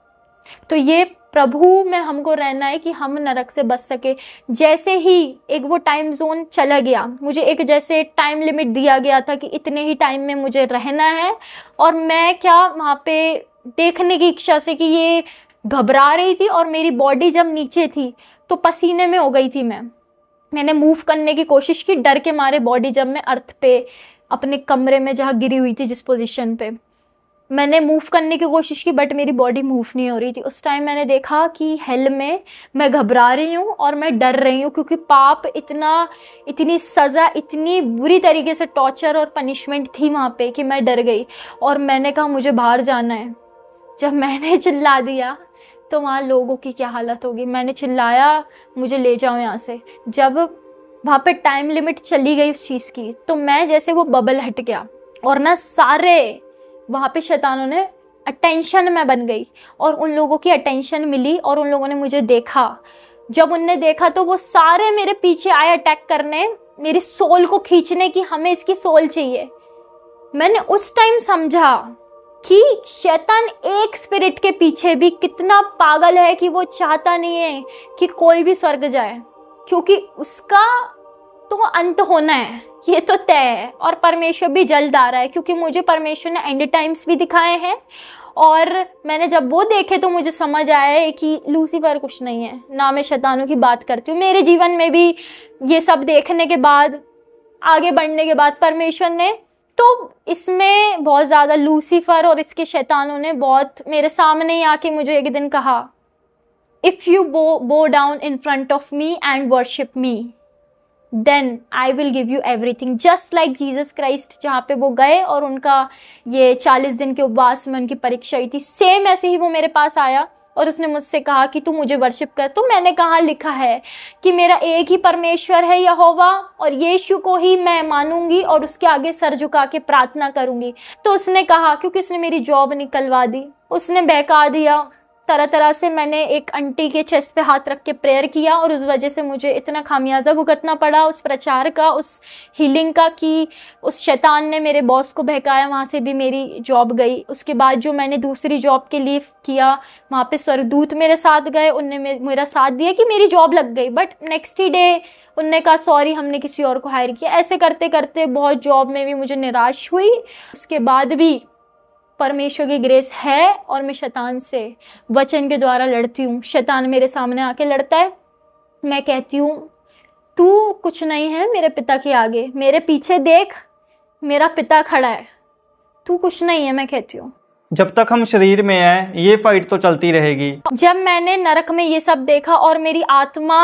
तो ये प्रभु में हमको रहना है कि हम नरक से बच सके। जैसे ही एक वो टाइम जोन चला गया, मुझे एक जैसे टाइम लिमिट दिया गया था कि इतने ही टाइम में मुझे रहना है, और मैं क्या वहाँ पे देखने की इच्छा से कि ये घबरा रही थी, और मेरी बॉडी जब नीचे थी तो पसीने में हो गई थी, मैंने मूव करने की कोशिश की डर के मारे बॉडी, जब मैं अर्थ पे अपने कमरे में जहाँ गिरी हुई थी जिस पोजीशन पे, मैंने मूव करने की कोशिश की बट मेरी बॉडी मूव नहीं हो रही थी। उस टाइम मैंने देखा कि हेल में मैं घबरा रही हूँ और मैं डर रही हूँ, क्योंकि पाप इतनी सज़ा, इतनी बुरी तरीके से टॉर्चर और पनिशमेंट थी वहाँ पे कि मैं डर गई और मैंने कहा मुझे बाहर जाना है। जब मैंने चिल्ला दिया तो वहाँ लोगों की क्या हालत होगी। मैंने चिल्लाया मुझे ले जाओ यहाँ से। जब वहाँ पे टाइम लिमिट चली गई उस चीज़ की, तो मैं जैसे वो बबल हट गया और ना सारे वहाँ पे शैतानों ने अटेंशन में बन गई और उन लोगों की अटेंशन मिली और उन लोगों ने मुझे देखा। जब उनने देखा तो वो सारे मेरे पीछे आए अटैक करने, मेरी सोल को खींचने की हमें इसकी सोल चाहिए। मैंने उस टाइम समझा कि शैतान एक स्पिरिट के पीछे भी कितना पागल है कि वो चाहता नहीं है कि कोई भी स्वर्ग जाए, क्योंकि उसका तो अंत होना है, ये तो तय है। और परमेश्वर भी जल्द आ रहा है, क्योंकि मुझे परमेश्वर ने एंड टाइम्स भी दिखाए हैं और मैंने जब वो देखे तो मुझे समझ आया है कि लूसीफर कुछ नहीं है। ना मैं शैतानों की बात करती हूँ, मेरे जीवन में भी ये सब देखने के बाद, आगे बढ़ने के बाद परमेश्वर ने तो इसमें बहुत ज़्यादा लूसीफर और इसके शैतानों ने बहुत मेरे सामने ही आके मुझे एक दिन कहा, if you bow down in front of me and worship me then I will give you everything. Just like Jesus Christ, जहाँ पे वो गए और उनका ये 40 दिन के उपवास में उनकी परीक्षा हुई थी, सेम ऐसे ही वो मेरे पास आया और उसने मुझसे कहा कि तू मुझे वर्शिप कर। तो मैंने कहा लिखा है कि मेरा एक ही परमेश्वर है यहोवा, और यीशु को ही मैं मानूंगी और उसके आगे सर झुका के प्रार्थना करूंगी। तो उसने कहा, क्योंकि उसने मेरी जॉब निकलवा दी, उसने बहका दिया तरह तरह से। मैंने एक आंटी के चेस्ट पे हाथ रख के प्रेयर किया और उस वजह से मुझे इतना खामियाजा भुगतना पड़ा उस प्रचार का, उस हीलिंग का, कि उस शैतान ने मेरे बॉस को बहकाया, वहाँ से भी मेरी जॉब गई। उसके बाद जो मैंने दूसरी जॉब के लिए किया, वहाँ पे स्वर्गदूत मेरे साथ गए, उनने मेरा साथ दिया कि मेरी जॉब लग गई। बट नेक्स्ट ही डे उनने कहा सॉरी, हमने किसी और को हायर किया। ऐसे करते करते बहुत जॉब में भी मुझे निराश हुई। उसके बाद भी परमेश्वर की ग्रेस है और मैं शैतान से वचन के द्वारा लड़ती हूँ। शैतान मेरे सामने आके लड़ता है, मैं कहती हूँ तू कुछ नहीं है मेरे पिता के आगे, मेरे पीछे देख मेरा पिता खड़ा है, तू कुछ नहीं है, मैं कहती हूँ। जब तक हम शरीर में हैं ये फाइट तो चलती रहेगी। जब मैंने नरक में ये सब देखा और मेरी आत्मा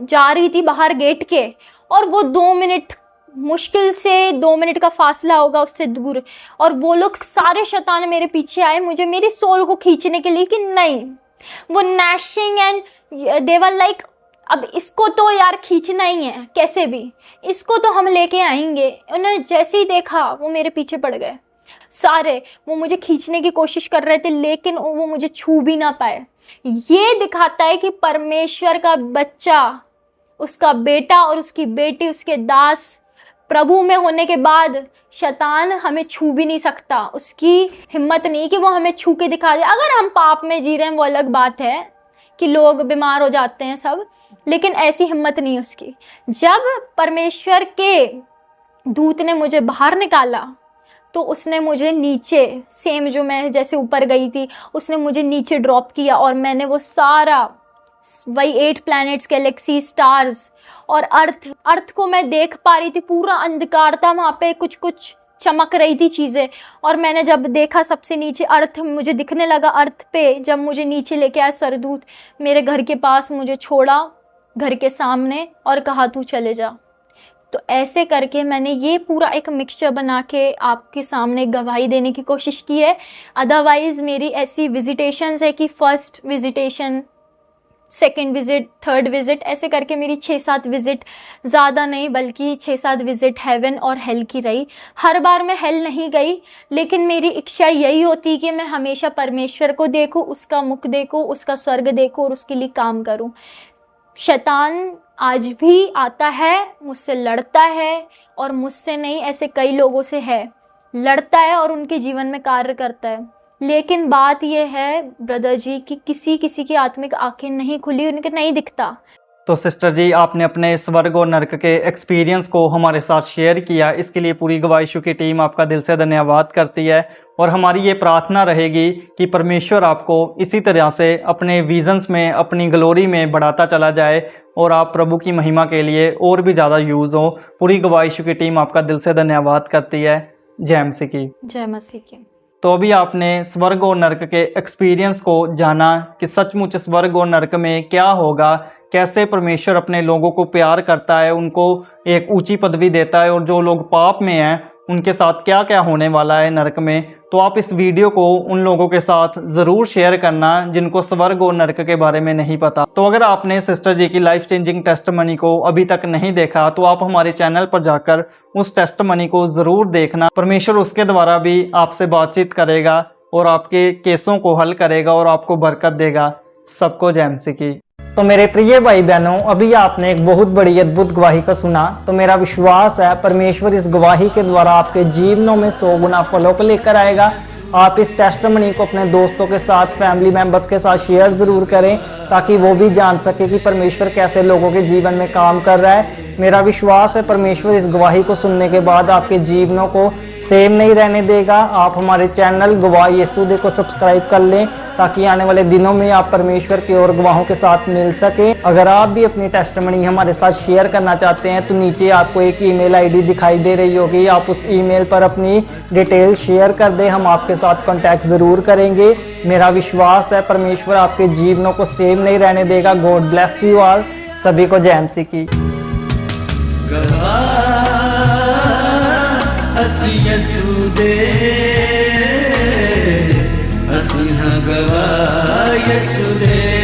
जा रही थी बाहर गेट के, और वो 2 मिनट, मुश्किल से 2 मिनट का फासला होगा उससे दूर, और वो लोग सारे शैतान मेरे पीछे आए मुझे मेरी सोल को खींचने के लिए कि नहीं, वो gnashing and they were like अब इसको तो यार खींचना ही है कैसे भी, इसको तो हम लेके आएंगे। उन्होंने जैसे ही देखा वो मेरे पीछे पड़ गए सारे, वो मुझे खींचने की कोशिश कर रहे थे लेकिन वो मुझे छू भी ना पाए। ये दिखाता है कि परमेश्वर का बच्चा, उसका बेटा और उसकी बेटी, उसके दास प्रभु में होने के बाद शैतान हमें छू भी नहीं सकता। उसकी हिम्मत नहीं कि वो हमें छू के दिखा दे। अगर हम पाप में जी रहे हैं वो अलग बात है कि लोग बीमार हो जाते हैं सब, लेकिन ऐसी हिम्मत नहीं उसकी। जब परमेश्वर के दूत ने मुझे बाहर निकाला तो उसने मुझे नीचे, सेम जो मैं जैसे ऊपर गई थी, उसने मुझे नीचे ड्रॉप किया और मैंने वो सारा वही 8 प्लैनेट्स, गैलेक्सी, स्टार्स और अर्थ को मैं देख पा रही थी। पूरा अंधकार था वहाँ पे, कुछ कुछ चमक रही थी चीज़ें, और मैंने जब देखा सबसे नीचे अर्थ मुझे दिखने लगा। अर्थ पे जब मुझे नीचे लेके आया स्वर्गदूत, मेरे घर के पास मुझे छोड़ा, घर के सामने, और कहा तू चले जा। तो ऐसे करके मैंने ये पूरा एक मिक्सचर बना के आपके सामने गवाही देने की कोशिश की है। अदरवाइज़ मेरी ऐसी विजिटेशंस है कि first visitation, second visit, third visit, ऐसे करके मेरी 6-7 विज़िट, ज़्यादा नहीं बल्कि 6-7 विज़िट हेवन और हेल की रही। हर बार मैं हेल नहीं गई, लेकिन मेरी इच्छा यही होती कि मैं हमेशा परमेश्वर को देखूं, उसका मुख देखूं, उसका स्वर्ग देखूं और उसके लिए काम करूं। शैतान आज भी आता है, मुझसे लड़ता है, और मुझसे नहीं ऐसे कई लोगों से है, लड़ता है और उनके जीवन में कार्य करता है। लेकिन बात यह है ब्रदर जी कि किसी किसी की आत्मिक आंखें नहीं खुली, उनके नहीं दिखता। तो सिस्टर जी, आपने अपने स्वर्ग और नरक के एक्सपीरियंस को हमारे साथ शेयर किया, इसके लिए पूरी गवाह यीशु की टीम आपका दिल से धन्यवाद करती है। और हमारी ये प्रार्थना रहेगी कि परमेश्वर आपको इसी तरह से अपने विजन्स में, अपनी ग्लोरी में बढ़ाता चला जाए और आप प्रभु की महिमा के लिए और भी ज़्यादा यूज़ हो। पूरी गवाह यीशु की टीम आपका दिल से धन्यवाद करती है। जय मसीह की। जय मसीह की। तो अभी आपने स्वर्ग और नरक के एक्सपीरियंस को जाना कि सचमुच स्वर्ग और नरक में क्या होगा, कैसे परमेश्वर अपने लोगों को प्यार करता है, उनको एक ऊंची पदवी देता है, और जो लोग पाप में हैं उनके साथ क्या क्या होने वाला है नरक में। तो आप इस वीडियो को उन लोगों के साथ ज़रूर शेयर करना जिनको स्वर्ग और नरक के बारे में नहीं पता। तो अगर आपने सिस्टर जी की लाइफ चेंजिंग टेस्टमनी को अभी तक नहीं देखा तो आप हमारे चैनल पर जाकर उस टेस्टमनी को ज़रूर देखना। परमेश्वर उसके द्वारा भी आपसे बातचीत करेगा और आपके केसों को हल करेगा और आपको बरकत देगा। सबको जय मसीह की। तो मेरे प्रिय भाई बहनों, अभी आपने एक बहुत बड़ी अद्भुत गवाही को सुना। तो मेरा विश्वास है परमेश्वर इस गवाही के द्वारा आपके जीवनों में 100 गुना फलों को लेकर आएगा। आप इस टेस्टमनी को अपने दोस्तों के साथ, फैमिली मेंबर्स के साथ शेयर ज़रूर करें ताकि वो भी जान सके कि परमेश्वर कैसे लोगों के जीवन में काम कर रहा है। मेरा विश्वास है परमेश्वर इस गवाही को सुनने के बाद आपके जीवनों को सेम नहीं रहने देगा। आप हमारे चैनल गवाह यीशु दे को सब्सक्राइब कर लें ताकि आने वाले दिनों में आप परमेश्वर के और गवाहों के साथ मिल सके। अगर आप भी अपनी टेस्टमनी हमारे साथ शेयर करना चाहते हैं तो नीचे आपको एक ईमेल आईडी दिखाई दे रही होगी, आप उस ईमेल पर अपनी डिटेल शेयर कर दें, हम आपके साथ कांटेक्ट ज़रूर करेंगे। मेरा विश्वास है परमेश्वर आपके जीवनों को सेम नहीं रहने देगा। God bless you all. सभी को जय मसीह की। ਅਸੀਂ ਯਿਸੂ ਦੇ ਅਸੀਂ ਹਾਂ ਗਵਾਹ ਯਿਸੂ ਦੇ।